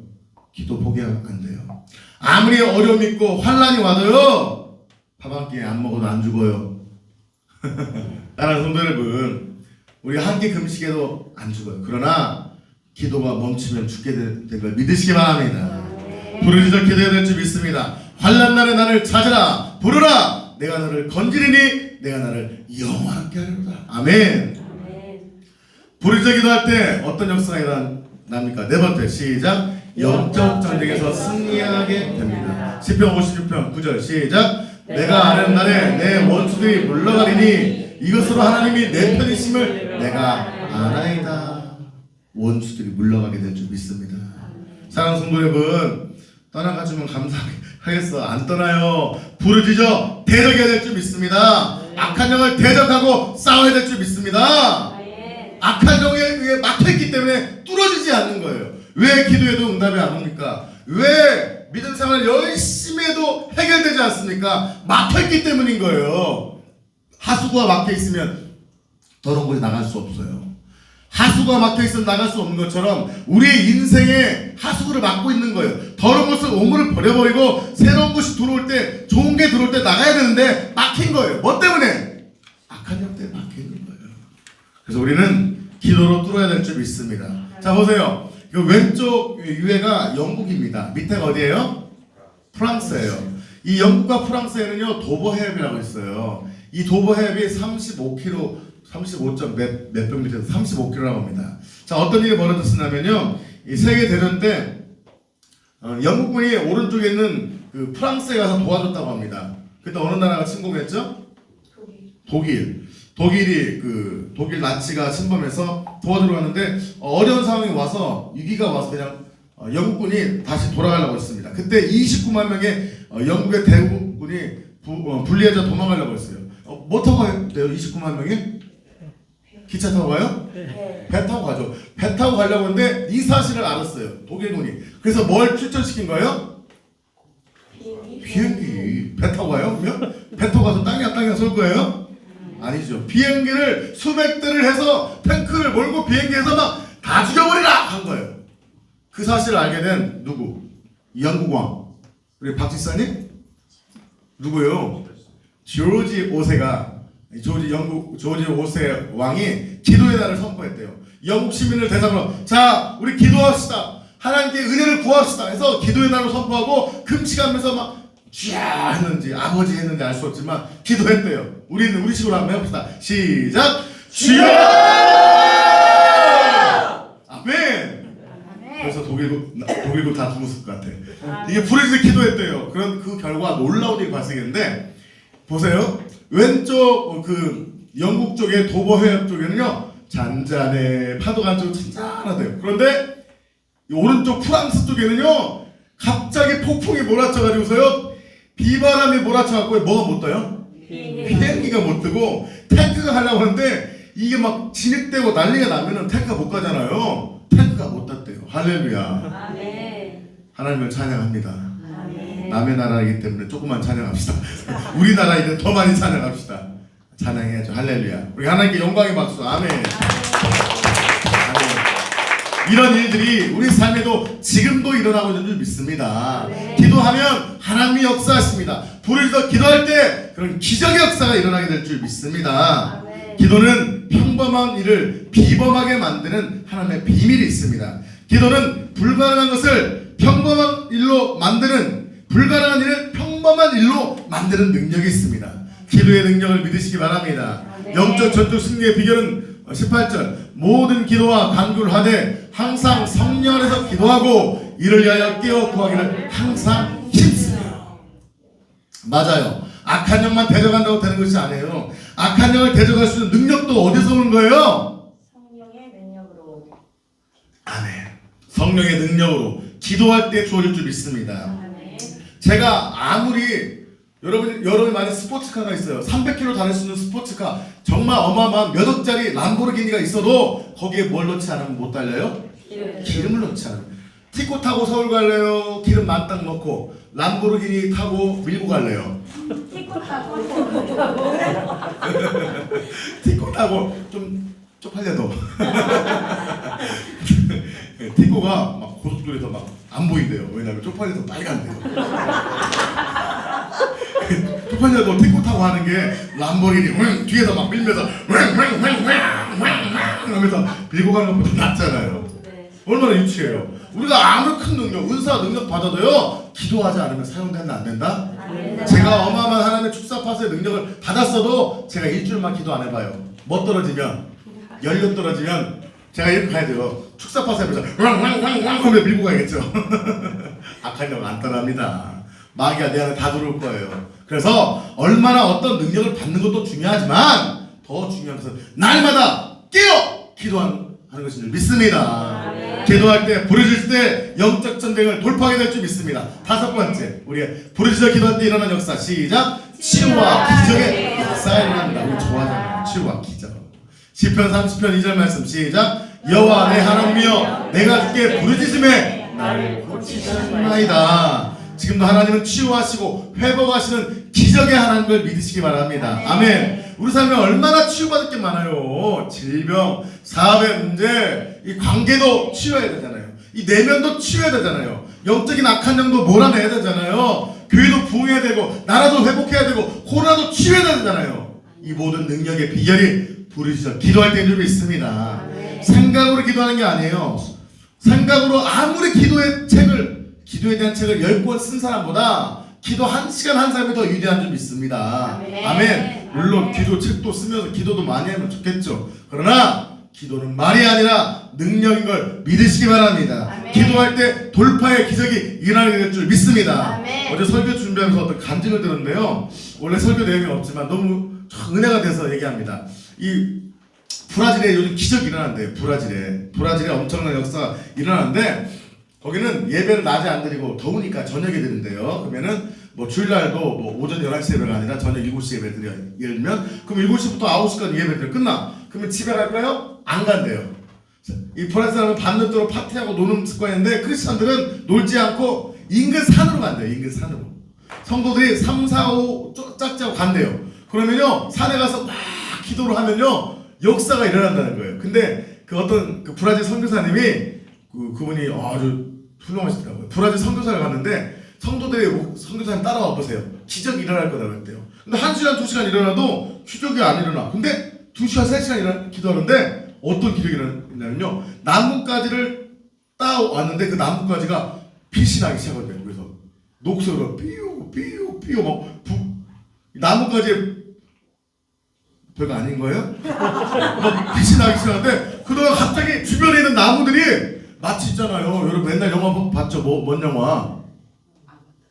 기도 포기하면 안 돼요. 아무리 어려움 있고 환란이 와도요, 밥 한 끼 안 먹어도 안 죽어요. 다른 성도 여러분, 우리가 한 끼 금식해도 안 죽어요. 그러나 기도가 멈추면 죽게 될 걸 믿으시기 바랍니다. 부르짖어 기도해야 될 줄 믿습니다. 환난 날에 나를 찾으라, 부르라. 내가 너를 건지리니 내가 나를 영원하게 하리로다. 아멘. 부르짖어 기도할 때 어떤 역사가 일어납니까? 네 번째, 시작. 영적 전쟁에서 승리하게 됩니다. 시편 56편 9절 시작. 내가 아는 날에 내 원수들이 물러가리니 이것으로 하나님이 내 편이심을 내가 아나이다. 원수들이 물러가게 될 줄 믿습니다. 사랑하는 성도 여러분, 떠나가주면 감사하겠어. 안 떠나요. 부르짖어 대적해야 될 줄 믿습니다. 악한 영을 대적하고 싸워야 될 줄 믿습니다. 악한 영에 의해 막혀있기 때문에 뚫어지지 않는 거예요. 왜 기도해도 응답이 안 옵니까? 왜 믿음 생활을 열심히 해도 해결되지 않습니까? 막혀있기 때문인 거예요. 하수구가 막혀있으면 더러운 곳에 나갈 수 없어요. 하수구가 막혀있으면 나갈 수 없는 것처럼 우리의 인생에 하수구를 막고 있는 거예요. 더러운 것을 오물을 버려버리고 새로운 것이 들어올 때, 좋은 게 들어올 때 나가야 되는데 막힌 거예요. 뭐 때문에? 악한 영 때문에 막혀있는 거예요. 그래서 우리는 기도로 뚫어야 될 줄 믿습니다. 자, 보세요. 그 왼쪽 위에가 영국입니다. 밑에가 어디예요? 프랑스예요. 이 영국과 프랑스에는요, 도버 해협이라고 있어요. 이 도버 해협이 35km, 35점 몇 미터, 35km라고 합니다. 자, 어떤 일이 벌어졌냐면요, 이 세계 대전 때 영국군이 오른쪽에 있는 그 프랑스에 가서 도와줬다고 합니다. 그때 어느 나라가 침공했죠? 독일 나치가 침범해서 도와주러 갔는데 어려운 상황이 와서 위기가 와서 그냥 영국군이 다시 돌아가려고 했습니다. 그때 29만 명의 영국의 대군이 분리해서 도망가려고 했어요. 뭐 타고 가요? 29만 명이? 기차 타고 가요? 배 타고 가죠. 배 타고 가려고 했는데 이 사실을 알았어요. 독일군이. 그래서 뭘 출전시킨 거예요? 비행기. 배 타고 가요? 그러면? 배 타고 가서 땅이야 쏠 거예요? 아니죠. 비행기를 수백 대를 해서 탱크를 몰고 비행기에서 막 다 죽여버리라 한 거예요. 그 사실을 알게 된 누구? 영국 왕. 우리 박 집사님? 누구요? 조지 5세가 조지 5세 왕이 기도의 날을 선포했대요. 영국 시민을 대상으로 자, 우리 기도합시다. 하나님께 은혜를 구합시다. 해서 기도의 날을 선포하고 금식하면서 막 쥐야 했는지 아버지 했는지 알 수 없지만 기도했대요. 우리는 우리 식으로 한번 해봅시다. 시작. 쥐야. 아멘. 그래서 독일국 다 죽었을 것 같아. 이게 부르짖어 기도했대요. 그런 그 결과 놀라운 일이 발생했는데 보세요. 왼쪽 그 영국 쪽에 도버 해협 쪽에는요 잔잔해, 파도가 좀 잔잔하대요. 그런데 이 오른쪽 프랑스 쪽에는요 갑자기 폭풍이 몰아쳐가지고서요 비바람이 몰아쳐갖고 뭐가 못 떠요? 비행기가 못 뜨고 탱크가 가려고 하는데 이게 막 진흙대고 난리가 나면은 탱크가 못 가잖아요. 탱크가 못 탔대요. 할렐루야. 아멘. 하나님을 찬양합니다. 아멘. 남의 나라이기 때문에 조금만 찬양합시다. 우리나라에는 더 많이 찬양합시다. 찬양해야죠. 할렐루야. 우리 하나님께 영광의 박수. 아멘. 이런 일들이 우리 삶에도 지금도 일어나고 있는 줄 믿습니다. 네. 기도하면 하나님이 역사하십니다. 부르짖어 기도할 때 그런 기적의 역사가 일어나게 될 줄 믿습니다. 네. 기도는 평범한 일을 비범하게 만드는 하나님의 비밀이 있습니다. 기도는 불가능한 것을 평범한 일로 만드는, 불가능한 일을 평범한 일로 만드는 능력이 있습니다. 기도의 능력을 믿으시기 바랍니다. 네. 영적 전투 승리의 비결은 18절 모든 기도와 간구를 하되 항상 성령 안에서 기도하고 이를 위하여 깨어 구하기를 항상 힘쓰며. 맞아요. 악한 영만 대적한다고 되는 것이 아니에요. 악한 영을 대적할 수 있는 능력도 어디서 오는 거예요? 성령의 능력으로. 아멘. 성령의 능력으로 기도할 때 주어질 줄 믿습니다. 아멘. 제가 아무리 여러분이 많이 스포츠카가 있어요. 300km 다닐 수 있는 스포츠카, 정말 어마어마한 몇 억짜리 람보르기니가 있어도 거기에 뭘 넣지 않으면 못 달려요? 기름을 넣지 않으면. 티코 타고 서울 갈래요? 기름 만땅 넣고. 람보르기니 타고 밀고 갈래요? 티코 타고 티코 타고 좀 쪽팔려도. 티코가 막 고속도로에서 막 안 보인대요. 왜냐면 쪽팔려서 빨간대요. 쪽팔려도 티코 타고 하는 게 람보르기니 뒤에서 막 밀면서 하면서 밀고 가는 것보다 낫잖아요. 네. 얼마나 유치해요. 우리가 아무리 큰 능력, 은사 능력 받아도요, 기도하지 않으면 사용되면 안 된다? 제가 어마어마한 하나님의 축사파수의 능력을 받았어도 제가 일주일만 기도 안 해봐요. 뭐 떨어지면, 연료 떨어지면 제가 이렇게 가야 돼요. 축사파수 하면서 왕왕왕왕 하면 밀고 가야겠죠. 악한 영 안 떠납니다. 마귀가 내 안에 다 들어올 거예요. 그래서 얼마나 어떤 능력을 받는 것도 중요하지만 더 중요한 것은 날마다 깨어 기도하는 것인 줄 믿습니다. 기도할 때, 부르짖을 때 영적 전쟁을 돌파하게 될 줄 믿습니다. 다섯 번째, 우리의 부르짖어 기도할 때 일어나는 역사. 시작. 치유와 기적의 역사가 일어납니다. 우리 좋아하잖아요. 치유와 기적. 시편 30편 2절 말씀. 시작. 여호와 내 하나님이여, 내가 주께 부르짖음에 나를 고치시나이다. 지금도 하나님은 치유하시고 회복하시는 기적의 하나님을 믿으시기 바랍니다. 아멘. 우리 삶에 얼마나 치유받을 게 많아요. 질병, 사업의 문제, 이 관계도 치유해야 되잖아요. 이 내면도 치유해야 되잖아요. 영적인 악한 영도 몰아내야 되잖아요. 교회도 부흥해야 되고, 나라도 회복해야 되고, 코로나도 치유해야 되잖아요. 이 모든 능력의 비결이 부르짖어 기도할 때인 줄 믿습니다. 생각으로 기도하는 게 아니에요. 생각으로 아무리 기도에 대한 책을 10권 쓴 사람보다 기도 1시간 한 사람이 더 위대한 줄 믿습니다. 아멘. 물론 기도 책도 쓰면서 기도도 많이 하면 좋겠죠. 그러나 기도는 말이 아니라 능력인 걸 믿으시기 바랍니다. 기도할 때 돌파의 기적이 일어나게 될 줄 믿습니다. 어제 설교 준비하면서 어떤 간증을 들었는데요. 원래 설교 내용이 없지만 너무 은혜가 돼서 얘기합니다. 이 브라질에 요즘 기적이 일어난대요. 브라질에 엄청난 역사가 일어나는데, 거기는 예배를 낮에 안 드리고 더우니까 저녁에 드린대요. 그러면은 뭐 주일날도 뭐 오전 11시 예배가 아니라 저녁 7시 예배 드려요. 예를 들면 그럼 7시부터 9시까지 예배 드려 끝나. 그러면 집에 갈까요? 안 간대요. 이 브라질 사람은 밤늦도록 파티하고 노는 습관인데, 크리스찬들은 놀지 않고 인근 산으로 간대요. 인근 산으로. 성도들이 3, 4, 5 짝짝하고 간대요. 그러면요 산에 가서 막 기도를 하면요 역사가 일어난다는 거예요. 근데 그 어떤 그 브라질 선교사님이 그분이 아주 훌륭하시더라고요. 브라질 선교사를 갔는데 선교사님 따라와 보세요. 기적이 일어날 거라고 했대요. 근데 1시간, 2시간 일어나도 기적이 안 일어나. 근데 2시간, 3시간 기도하는데 어떤 기적이 일어나냐면요, 나뭇가지를 따왔는데 그 나뭇가지가 빛이 나기 시작한대요. 그래서 녹색으로 삐우 막 나뭇가지에 별거 아닌 거예요? 막 빛이 나기 시작하는데, 그동안 갑자기 주변에 있는 나무들이 마치 있잖아요. 여러분 맨날 영화 봤죠? 뭔 영화?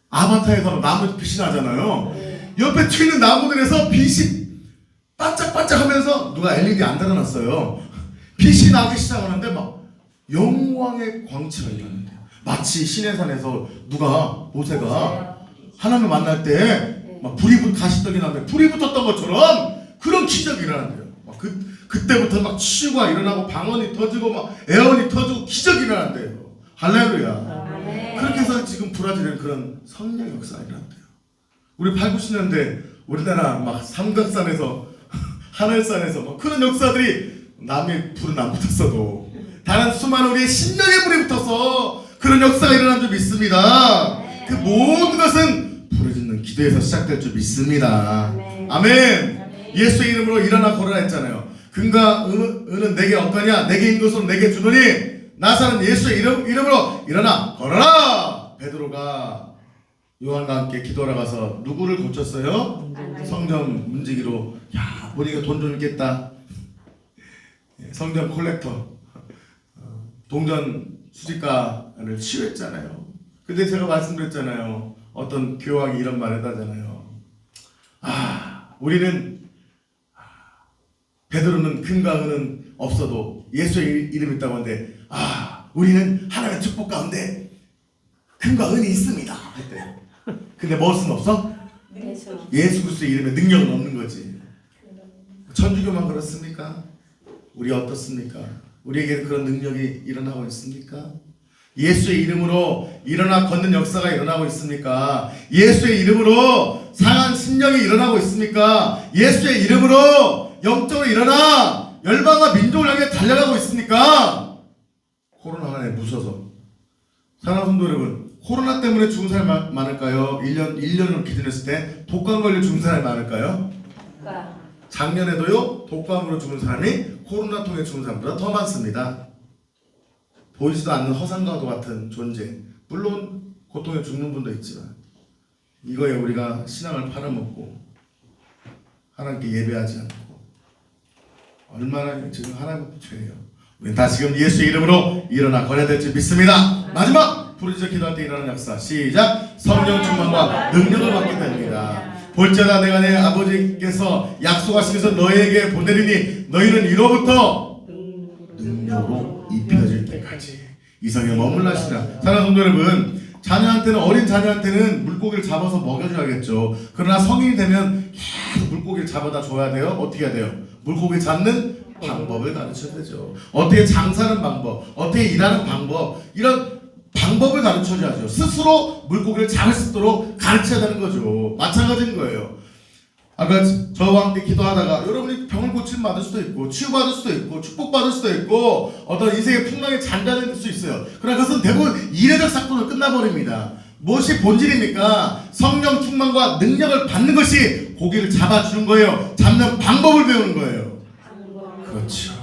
아바타에서 나무에서 빛이 나잖아요. 옆에 튀는 나무들에서 빛이 반짝반짝하면서, 누가 LED 안 달아놨어요. 빛이 나기 시작하는데 막 영광의 광채가 일어나는데요. 마치 시내산에서 모세가 하나님을 만날 때 막 가시떡이 나는데 불이 붙었던 것처럼 그런 기적이 일어난대요. 막 그때부터 막 치유가 일어나고 방언이 터지고 막 애언이 터지고 기적이 일어난대요. 할렐루야. 그렇게 해서 지금 브라질에는 그런 성령 역사가 일어난대요. 우리 8, 90년대 우리나라 막 삼각산에서 하늘산에서 막 그런 역사들이, 남의 불은 안 붙었어도 다른 수많은 우리의 심령의 불이 붙어서 그런 역사가 일어난 줄 믿습니다. 그 모든 것은 부르짖는 기도에서 시작될 줄 믿습니다. 아멘. 예수의 이름으로 일어나 걸어라 했잖아요. 금과 은은 내게 얻거냐, 내게 있는 것으로 내게 주노니, 나사는 예수의 이름으로 일어나 걸어라. 베드로가 요한과 함께 기도하러 가서 누구를 고쳤어요? 성전 문지기로. 야, 보니까 돈 좀 있겠다. 성전 콜렉터, 동전 수집가를 치유했잖아요. 근데 제가 말씀드렸잖아요. 어떤 교황이 이런 말을 하잖아요. 우리는 베드로는 금과 은은 없어도 예수의 이름이 있다고 하는데, 우리는 하나님의 축복 가운데 금과 은이 있습니다 했대요. 근데 무엇은 없어? 예수. 예수 그리스도의 이름에 능력은 없는 거지. 천주교만 그렇습니까? 우리 어떻습니까? 우리에게 그런 능력이 일어나고 있습니까? 예수의 이름으로 일어나 걷는 역사가 일어나고 있습니까? 예수의 이름으로 상한 심령이 일어나고 있습니까? 예수의 이름으로 영적으로 일어나 열방과 민족을 향해 달려가고 있습니까? 코로나가 무서워서. 사랑하는 성도 여러분, 코로나 때문에 죽은 사람이 많을까요? 1년으로 기준했을 때 독감 걸려 죽은 사람이 많을까요? 작년에도요, 독감으로 죽은 사람이 코로나 통해 죽은 사람보다 더 많습니다. 보이지도 않는 허상과도 같은 존재. 물론 고통에 죽는 분도 있지만 이거에 우리가 신앙을 팔아먹고 하나님께 예배하지 않고 얼마나 지금 하나님 죄예요. 우리는 다시금 예수의 이름으로 일어나 걸어야 될 줄 믿습니다. 마지막 부르짖어 기도할 때 일어나는 역사. 시작. 성령 충만과 능력을 받게 됩니다. 볼지어다 내가 내 아버지께서 약속하신 것을 너희에게 보내리니 너희는 이로부터 능력으로 입혀질 때까지 이 성에 머물라시라. 사랑하는 성도 여러분, 자녀한테는, 어린 자녀한테는 물고기를 잡아서 먹여줘야겠죠. 그러나 성인이 되면 계속 물고기를 잡아다 줘야 돼요. 어떻게 해야 돼요? 물고기 잡는 방법을 가르쳐야 되죠. 어떻게 장사하는 방법, 어떻게 일하는 방법, 이런 방법을 가르쳐줘야죠. 스스로 물고기를 잡을 수 있도록 가르쳐야 되는 거죠. 마찬가지인 거예요. 아까 저와 함께 기도하다가 여러분이 병을 고침 받을 수도 있고 치유받을 수도 있고 축복받을 수도 있고 어떤 인생의 풍랑에 잔다될 수 있어요. 그러나 그것은 대부분 이례적 사건으로 끝나버립니다. 무엇이 본질입니까? 성령 충만과 능력을 받는 것이 고기를 잡아주는 거예요. 잡는 방법을 배우는 거예요. 그렇죠.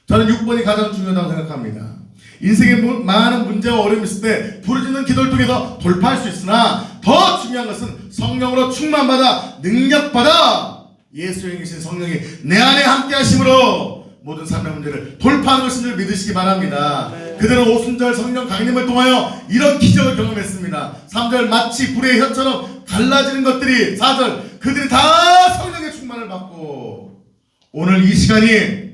저는 6번이 가장 중요하다고 생각합니다. 인생에 많은 문제와 어려움이 있을 때 부르짖는 기도를 통해서 돌파할 수 있으나 더 중요한 것은 성령으로 충만받아 능력받아 예수의 영이신 성령이 내 안에 함께 하심으로 모든 삶의 문제를 돌파하는 것인 줄 믿으시기 바랍니다. 그들은 오순절 성령 강림을 통하여 이런 기적을 경험했습니다. 3절 마치 불의 혀처럼 갈라지는 것들이 4절 그들이 다 성령의 충만을 받고 오늘 이 시간이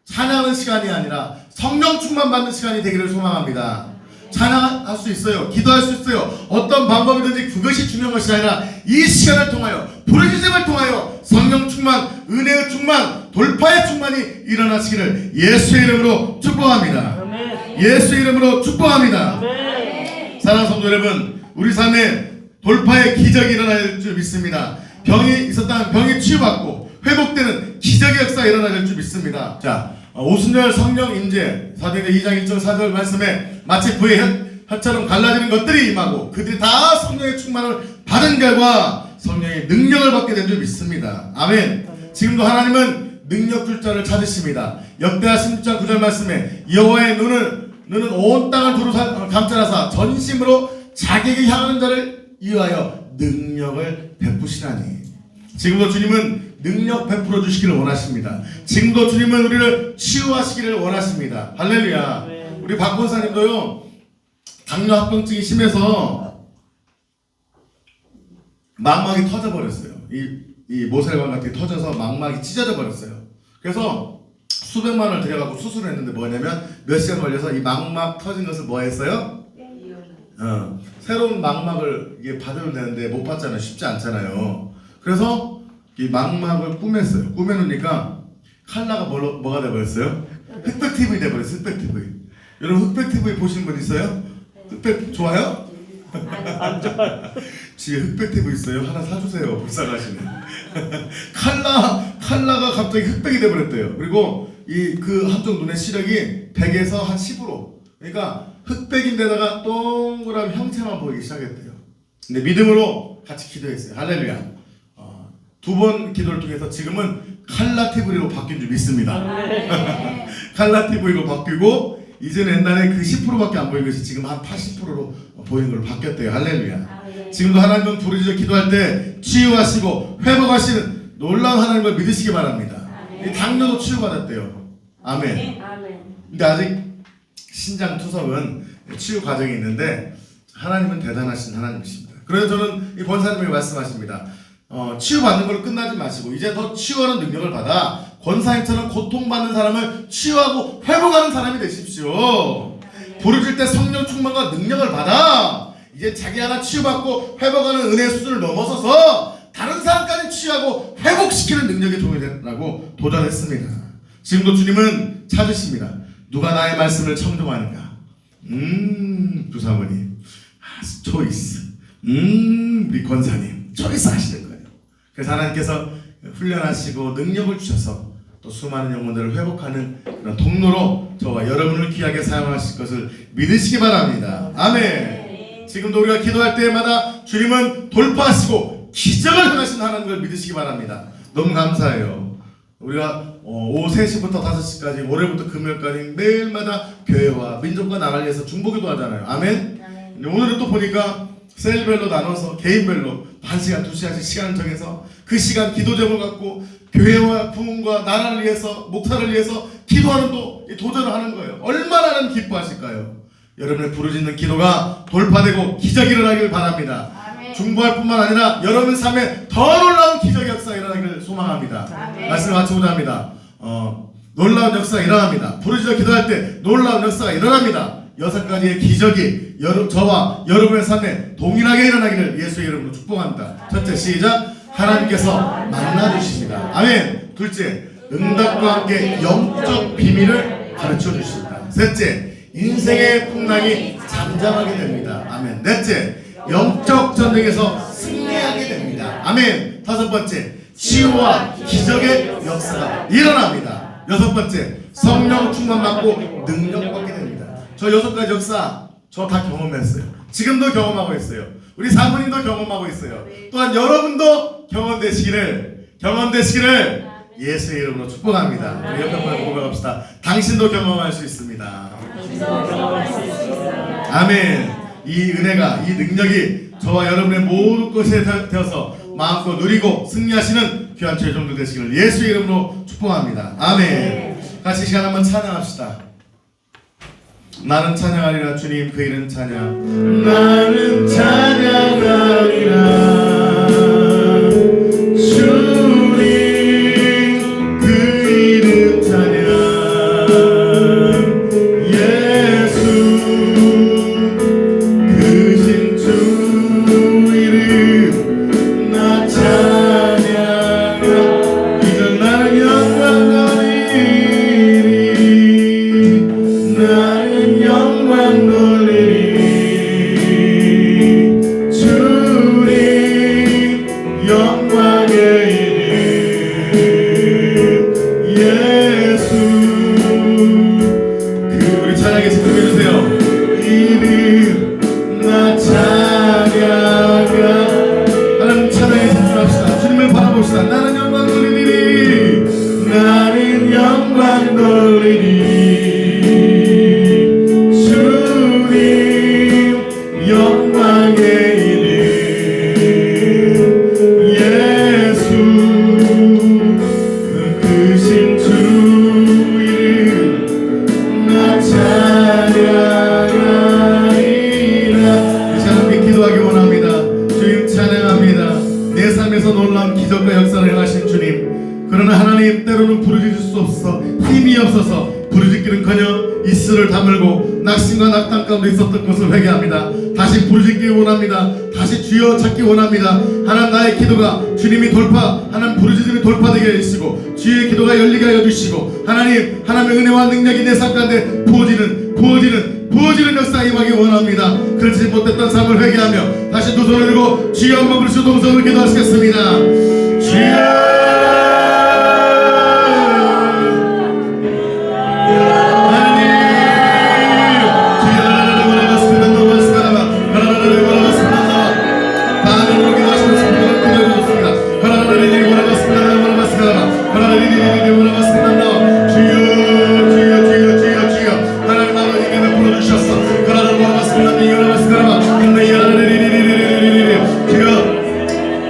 찬양하는 시간이 아니라 성령 충만 받는 시간이 되기를 소망합니다. 찬양할 수 있어요. 기도할 수 있어요. 어떤 방법이든지 그것이 중요한 것이 아니라 이 시간을 통하여 부르짖음을 통하여 성령 충만, 은혜의 충만, 돌파의 충만이 일어나시기를 예수의 이름으로 축복합니다. 예수의 이름으로 축복합니다. 사랑하는 성도 여러분, 우리 삶에 돌파의 기적이 일어날 줄 믿습니다. 병이 있었다면 병이 치유받고 회복되는 기적의 역사가 일어날 줄 믿습니다. 자, 오순절 성령 임재 사도행전 2장 1절 4절 말씀에 마치 불의 혀처럼 갈라지는 것들이 임하고 그들이 다 성령의 충만을 받은 결과 성령의 능력을 받게 된 줄 믿습니다. 아멘. 지금도 하나님은 능력 줄 자를 찾으십니다. 역대하 16장 9절 말씀에 여호와의 눈은 온 땅을 두루 감찰하사 전심으로 자기에게 향하는 자를 위하여 능력을 베푸시나니. 지금도 주님은 능력 베풀어 주시기를 원하십니다. 지금도 주님은 우리를 치유하시기를 원하십니다. 할렐루야. 우리 박 권사님도요, 당뇨합병증이 심해서 망막이 터져버렸어요. 이 모세혈관 같은 게 터져서 망막이 찢어져 버렸어요. 그래서 수백만 원을 들여갖고 수술을 했는데 뭐냐면 몇 시간 걸려서 이 망막 터진 것을 뭐 했어요? 새로운 망막을 이게 받으면 되는데 못 받잖아요. 쉽지 않잖아요. 그래서 이 망막을 꾸몄어요. 꾸며놓으니까 컬러가 뭐가 돼버렸어요? 흑백 TV 돼버렸어요. 흑백 TV. 여러분 흑백 TV 보시는 분 있어요? 흑백 좋아요? 안 좋아요. 집에 흑백 TV 있어요? 하나 사주세요. 불쌍하시네. 컬러가 갑자기 흑백이 돼버렸대요. 그리고 그 한쪽 눈의 시력이 100에서 한 10으로. 그러니까 흑백인데다가 동그란 형체만 보이기 시작했대요. 근데 믿음으로 같이 기도했어요. 할렐루야. 두 번 기도를 통해서 지금은 칼라 TV로 바뀐 줄 믿습니다. 칼라 TV로 바뀌고 이제는 옛날에 그 10%밖에 안 보이는 것이 지금 한 80%로 보이는 걸로 바뀌었대요. 할렐루야. 지금도 하나님은 부르짖어 기도할 때 치유하시고 회복하시는 놀라운 하나님을 믿으시기 바랍니다. 이 당뇨도 치유받았대요. 아멘. 근데 아직 신장 투석은 치유 과정이 있는데 하나님은 대단하신 하나님이십니다. 그래서 저는 이 권사님에게 말씀하십니다. 치유받는 걸로 끝나지 마시고 이제 더 치유하는 능력을 받아 권사님처럼 고통받는 사람을 치유하고 회복하는 사람이 되십시오. 부르짖을 때 성령 충만과 능력을 받아 이제 자기 하나 치유받고 회복하는 은혜의 수준을 넘어서서 다른 사람까지 치유하고 회복시키는 능력의 종이 되라고 도전했습니다. 지금도 주님은 찾으십니다. 누가 나의 말씀을 청종하는가? 주사모님, 초이스. 우리 권사님, 초이스 하시는 거예요. 그래서 하나님께서 훈련하시고 능력을 주셔서 또 수많은 영혼들을 회복하는 그런 통로로 저와 여러분을 귀하게 사용하실 것을 믿으시기 바랍니다. 아멘. 지금도 우리가 기도할 때마다 주님은 돌파하시고 기적을 행하시는 하나님을 믿으시기 바랍니다. 너무 감사해요. 우리가 오후 3시부터 5시까지 월요일부터 금요일까지 매일마다 교회와 민족과 나라를 위해서 중보기도 하잖아요. 아멘. 오늘은 또 보니까 셀별로 나눠서 개인별로 1시간, 2시간씩 시간을 정해서 그 시간 기도 제목을 갖고 교회와 부흥과 나라를 위해서 목사를 위해서 기도하는 또 도전을 하는 거예요. 얼마나 하나님 기뻐하실까요? 여러분의 부르짖는 기도가 돌파되고 기적이 일어나길 바랍니다. 아멘. 중보할 뿐만 아니라 여러분 삶에 더 놀라운 기적의 역사가 일어나기를 소망합니다. 아멘. 말씀을 마치고자 합니다. 놀라운 역사가 일어납니다. 부르짖어 기도할 때 놀라운 역사가 일어납니다. 6가지의 기적이 저와 여러분의 삶에 동일하게 일어나기를 예수의 이름으로 축복합니다. 첫째, 시작. 하나님께서 만나주십니다. 아멘. 둘째, 응답과 함께 영적 비밀을 가르쳐 주십니다. 셋째, 인생의 풍랑이 잠잠하게 됩니다. 아멘. 넷째, 영적 전쟁에서 승리하게 됩니다. 아멘. 다섯 번째, 치유와 기적의 역사가 일어납니다. 여섯 번째, 성령 충만 받고 능력 받게 됩니다. 저 6가지 역사 저 다 경험했어요. 지금도 경험하고 있어요. 우리 사모님도 경험하고 있어요. 또한 여러분도 경험되시기를 예수의 이름으로 축복합니다. 우리 옆에 분을 고백합시다. 당신도 경험할 수 있습니다. 아멘. 이 은혜가, 이 능력이 저와 여러분의 모든 것에 되어서 마음껏 누리고 승리하시는 귀한 최종들 되시기를 예수의 이름으로 축복합니다. 아멘. 같이 시간 한번 찬양합시다. 나는 찬양하리라. 주님 그 이름 찬양. 나는 찬양하리라. 주님 그 이름 찬양. 예수 크신 주 이름 나 찬양하. 이제 나는 영광 돌리리. 나는 영광 돌리리. 주님 영광의 이름 예수. 우리 찬양에 집중해주세요. 이름 나 찬양하. 하나님 찬양에 집중합시다. 주님을 바라봅시다. 나는 영광 돌리리. 나는 영광 돌리리. 주님 영광의 이름 예수 크신 주 이름 나 찬양하리라. 이 시간 함께 기도하기 원합니다. 주님 찬양합니다. 내 삶에서 놀라운 기적과 역사를 행하신 주님, 그러나 하나님 때로는 부르짖을 수 없어 힘이 없어서 부르짖기는커녕 입술을 다물고 낙심과 낙담 가운데 있었던 것을 회개합니다. 다시 부르짖기 원합니다. 다시 주여 찾기 원합니다. 하나님 나의 기도가 주님이 하나님 부르짖음이 돌파되게 해주시고 주의 기도가 열리게 하여 주시고 하나님의 은혜와 능력이 내 삶 가운데 부어지는 역사 임하기 원합니다. 그렇지 못했던 삶을 회개하며 다시 두 손을 들고 주여 한번 부르시고 동성을 기도하시겠습니다. 주여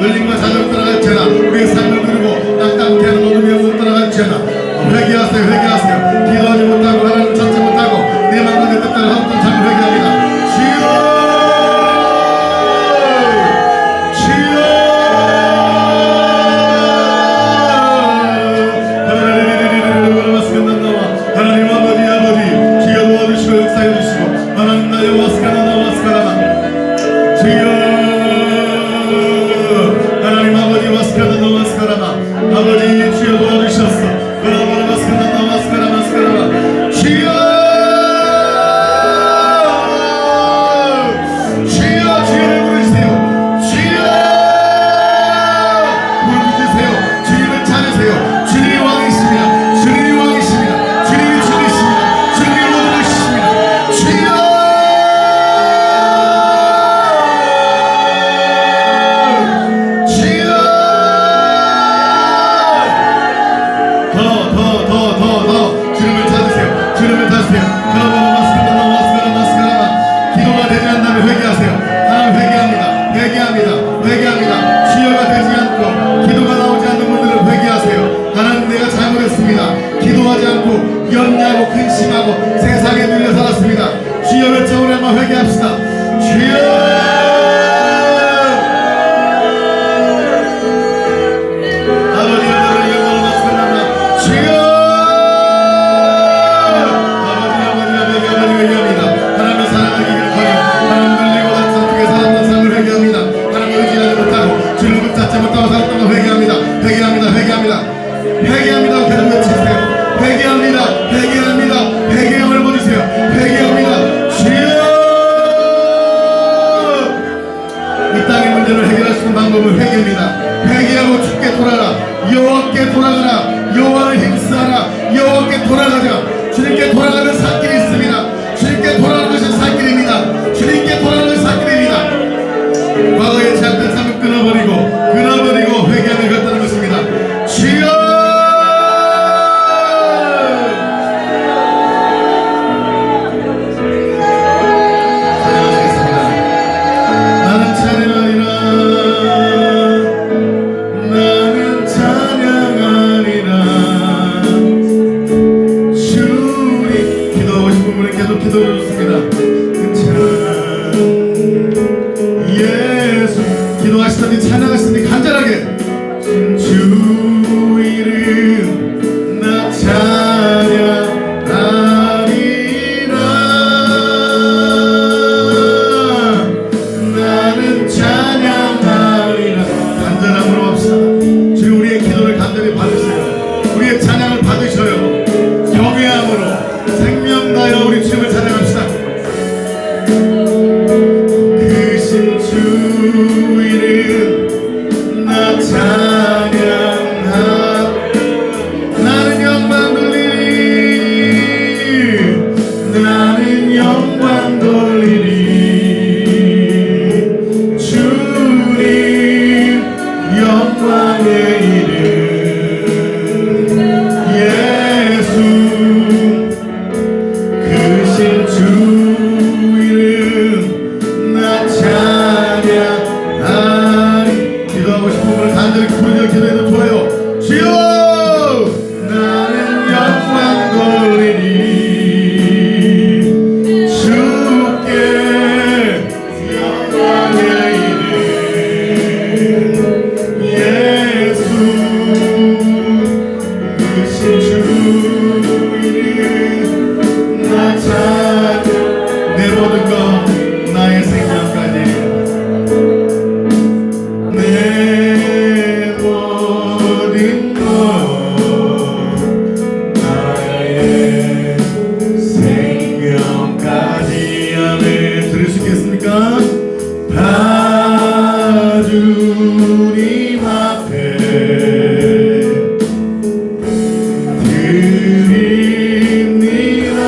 열림과 자녀를 따라갈 때나 우리의 삶을 누리고 기도도 좋습니다. 예수 기도하시든지 찬양하시든지 간절하게 주 이름 나 찬양하리라. 나는 찬양하리라. 간절함으로 합시다. 주님 우리의 기도를 간절히 받으세요. 우리의 찬양을 받으셔요. 경외함으로 생명 다여 우리 주님을 찬양합시다. 크신 주 이름 나 찬양하. 나는 영광 돌리리. 나는 영광 돌리리. 주님 영광의 이름 예수 크신 주 이름 나 찬양하리. 기도하고 싶은 분을 간절히 부르짖어 기도해도 좋아요. 주여 나는 영광 돌리리. 주께 영광의 이름 예수 크신 주 이름 나 찬양. 내 모든 것 나의 생명까지 내 모든 것 나의 생명까지. 아멘. 들을 수 있겠습니까? 주님 앞에 드립니다.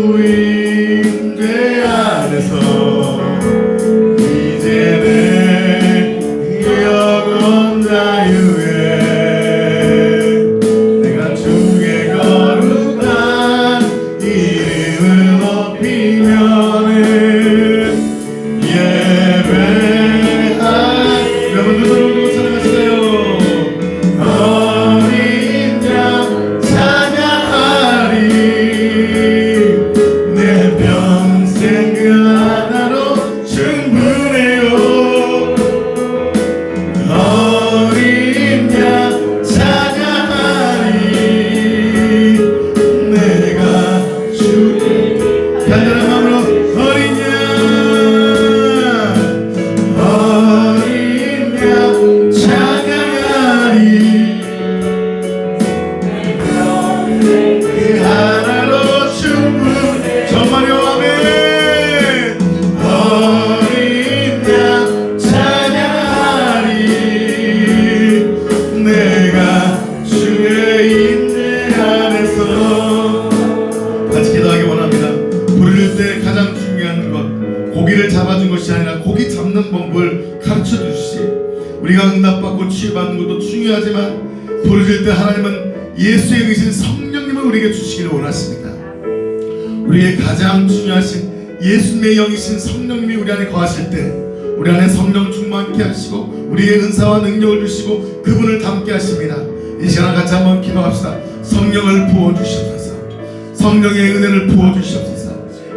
주임대 안에서 이제는 영원 자유에 내가 주의 거룩한 이름을 높이면은 예배할. 여러분 눈을 올리고 찬양하시나요? 어린 양 찬양하리. 내 평생 그 하나로 충분해요. 어린 양 찬양하리. 내가 주의 간절한 마음으로 어린 양 찬양하리. 그 하나로 충분해. 정말요. 아멘. 어린 양 찬양하리. 내가 주의 인내 안에서. 같이 기도하기 원합니다. 부를 때 가장 중요한 것 고기를 잡아준 것이 아니라 고기 잡는 법을 가르쳐 주시지. 우리가 응답받고 치유받는 것도 중요하지만 부르실 때 하나님은 예수의 의신 성령님을 우리에게 주시기를 원하십니다. 우리의 가장 중요하신 예수님의 영이신 성령님이 우리 안에 거하실 때 우리 안에 성령 충만케 하시고 우리의 은사와 능력을 주시고 그분을 닮게 하십니다. 이 시간 같이 한번 기도합시다. 성령을 부어주시옵소서. 성령의 은혜를 부어주시옵소서.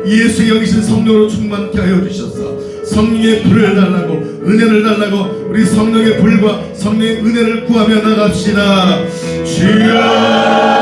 예수의 영이신 성령으로 충만케 하여 주셔서 성령의 불을 달라고 은혜를 달라고 우리 성령의 불과 성령의 은혜를 구하며 나갑시다. 주여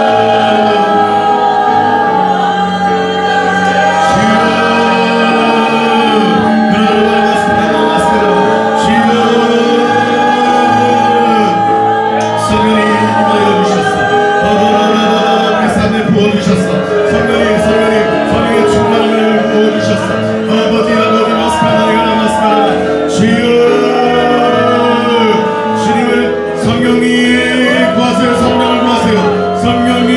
성령님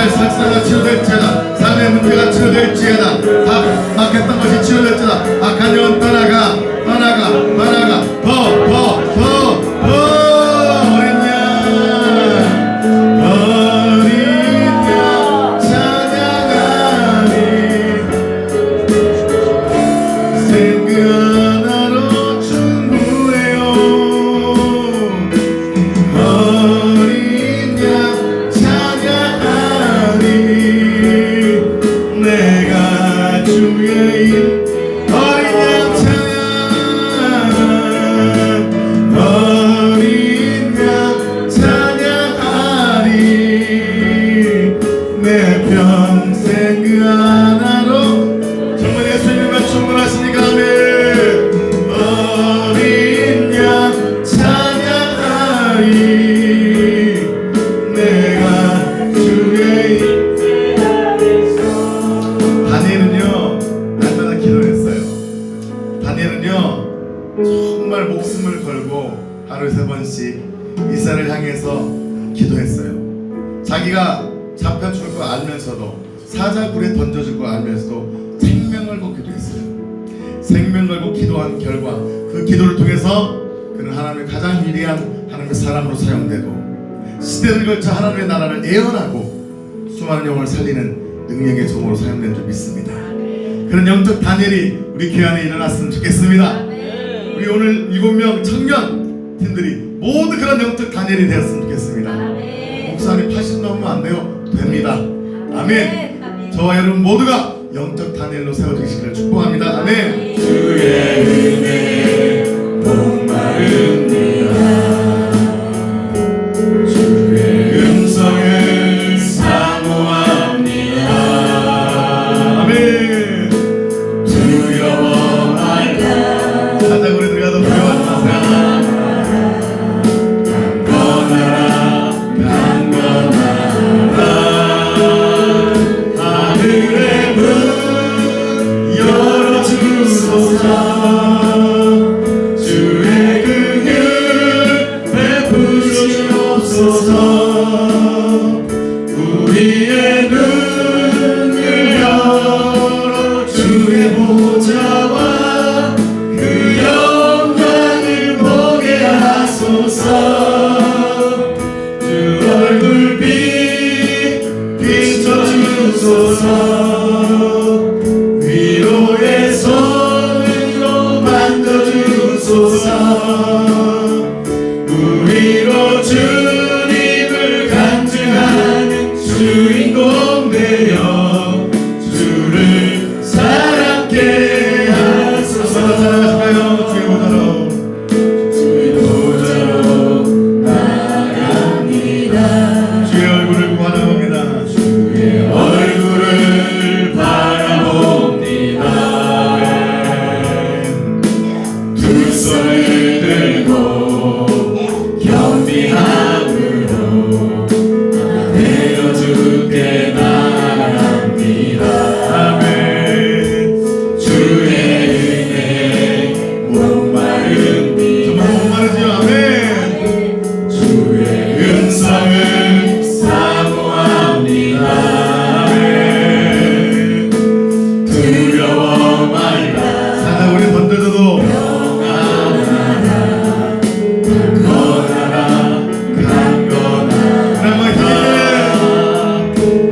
나의 설사가 치료될지어다. 삶의 문제가 치료될지어다. 다 막혔던 것이 치료될지어다. 악한 영혼 떠나가 더 어린 양 찬양하리. 생그 하나로 충분해요. 어린 양 찬양하리. 내가 주의 일 어린 양 찬양 어린 양 찬양하리. 내 평생 그 하나로 정말 예수님만 충분하시니까 아멘. 어린 양 찬양하리. 내가 주의 다니엘은요 날마다 기도했어요. 다니엘은요 정말 목숨을 걸고 하루에 3번씩 이스라엘을 향해서 기도했어요. 자기가 잡혀 죽을 거 알면서도 사자굴에 던져줄 거 알면서도 생명 걸고 기도했어요. 생명 걸고 기도한 결과 그 기도를 통해서 그는 하나님의 가장 위대한 하나님의 사람으로 사용되고 시대를 걸쳐 하나님의 나라를 예언하고 수많은 영혼을 살리는 능력의 종으로 사용된 줄 믿습니다. 그런 영적 다니엘이 우리 교회 안에 일어났으면 좋겠습니다. 우리 오늘 7명 청년 팀들이 모두 그런 영적 다니엘이 되었으면 좋겠습니다. 목사님 80 넘으면 안 돼요? 됩니다. 아멘. 저와 여러분 모두가 영적 다니엘로 세워지시기를 축복합니다. 아멘. 주의 은혜 목마릅니다. 주의 음성을 사모합니다. 아멘. 두려워 말라. 사자굴에 들어가도 두려워하지 마세요. 하늘의 문 열어주소서. 주의 긍휼 베푸시옵소서. 우리의 눈을 열어 주의 보좌와 그 영광을 보게 하소서. 주 얼굴빛 비춰주소서. 위로의 손으로 만져주소서. 우리로 주님을 간증하는 주인공 되어 주를 사랑케 하소서. 주의 보좌로 나아갑니다. 주의 얼굴을 구하나옵니다. 주의 얼굴을 바라봅니다. 두 손을 들고 겸비함으로 내려 주께 나아갑니다. 아멘. 주의 은혜 목마릅니다. 정말 목마르지요. 아멘. 주의 음성을 사모합니다. 두려워 말라. 사자굴에 던져져도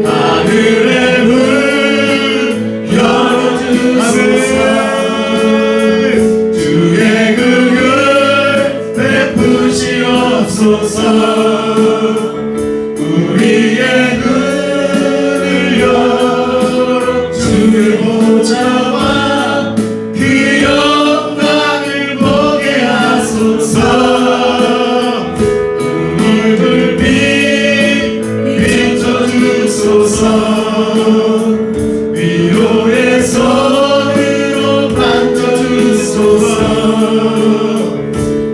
하늘의 문 열어주소서. 주의 긍휼 베푸시옵소서. 우리의 눈을 열어 주의 보좌와 그 영광을 보게 하소서. 눈물빛 비춰주소서. 위로의 손으로 만져주소서.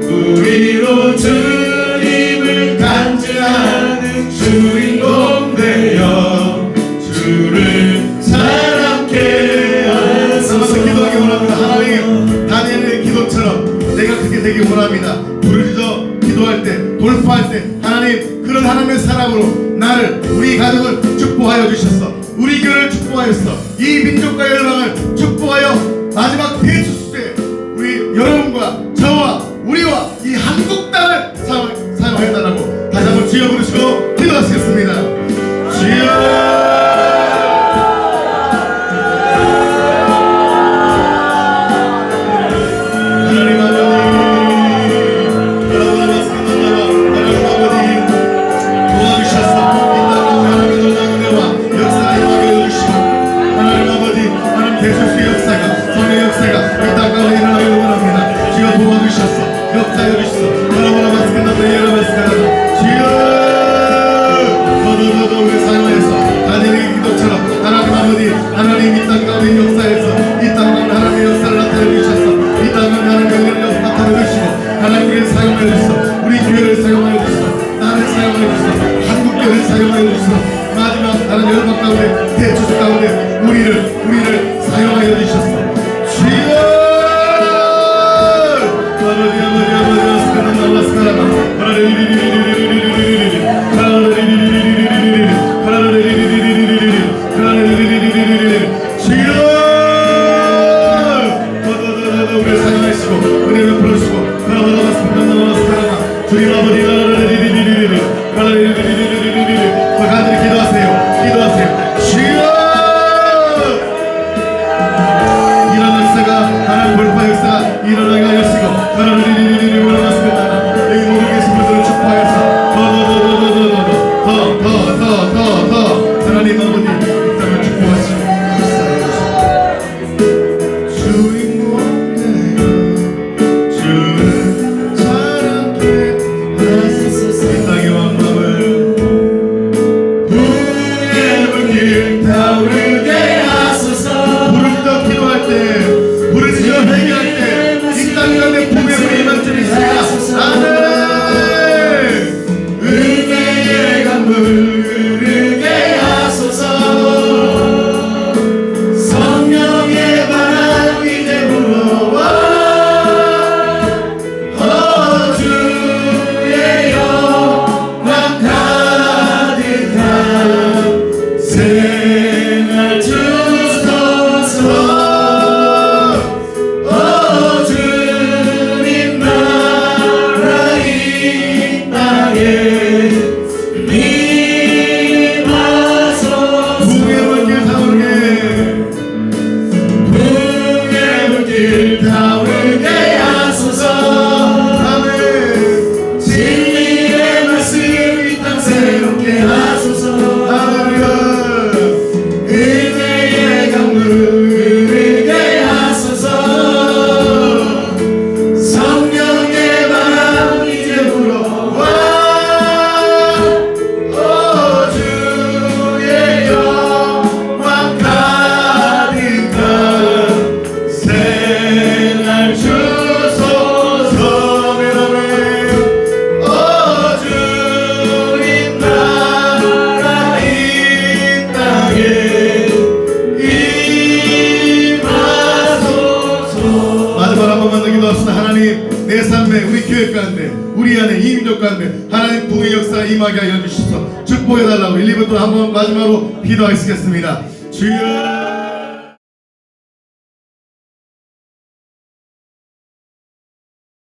우리로 주님을 간증하는 주인공 되어 주를 사랑케 하소서. 기도하기 원합니다. 하나님 다니엘의 기도처럼 내가 그렇게 되기 원합니다. 부르짖어 기도할 때 돌파할 때 하나님 그런 하나님의 사람으로 나를 우리 가족을 축복하여 주셨어. 우리 교회를 축복하였어. 이 민족과 열방을 축복하여 마지막 대수술에 우리 여러분과 저와 우리와 이 한국 땅을 사용하여달라고 다시 한번 주여 부르시고 기도하시겠습니다. 주여. 하나님 이 땅 가운데 역사에서 이 땅 가운데 하나님의 역사를 나타내 주셨어. 이 땅 가운데 하나님의 역사를 나타내 주시고 하나님 우리를 사용하여 주시소. 우리 교회를 사용하여 주시소. 나를 사용하여 주시소. 한국 교회를 사용하여 주시소. 마지막 다른 열방 가운데 대주주 가운데 우리를 사용하여 주셨어. 주여 아버지 우리를 사용하시고 은혜를 풀어주시고 주님 아버지 간절히 기도하세요. 주여 이런 역사가 하나님 돌파 역사가 일어나게 하시고 여기 모두 계신 분들을 축복하여서 더 하나님 아버지 이 땅을 축복하시고 주인공 되어 주를 사랑해 하소서. 이 땅의 왕망을 불의 불길 타오르게 하소서. 불을 떠 기도할 때 불을 지어 회개할 때 이 땅 가운데 봄의 불이 임할 줄 믿습니다. 아멘. 은혜의 강물 흐르게 하소서. 성령의 바람 이제 불어와 주의 영광 가득한 생활 주소서. 주님 나라 이 땅에 임하소서. 붕의 불길 타오르게 붕의 불길 타오르게 하소서. 아멘. 진리의 말씀 이 땅 새롭게 하소서. 할렐루야. 은혜의 강물 흐르게 하소서. 성령의 바람 이제 불어와 주의 영광 가득한 생활 주소서. 주님 나라 이 땅에 임하소서. 마지막 한 번만 더 기도합시다. 하나님 내 삶에 우리 교회 가운데 우리 안에 이 민족 가운데 하나님 부의 역사 임하게 하여 주시소. 축복해달라고 1, 2부 또 한번 마지막으로 기도하시겠습니다. 주여.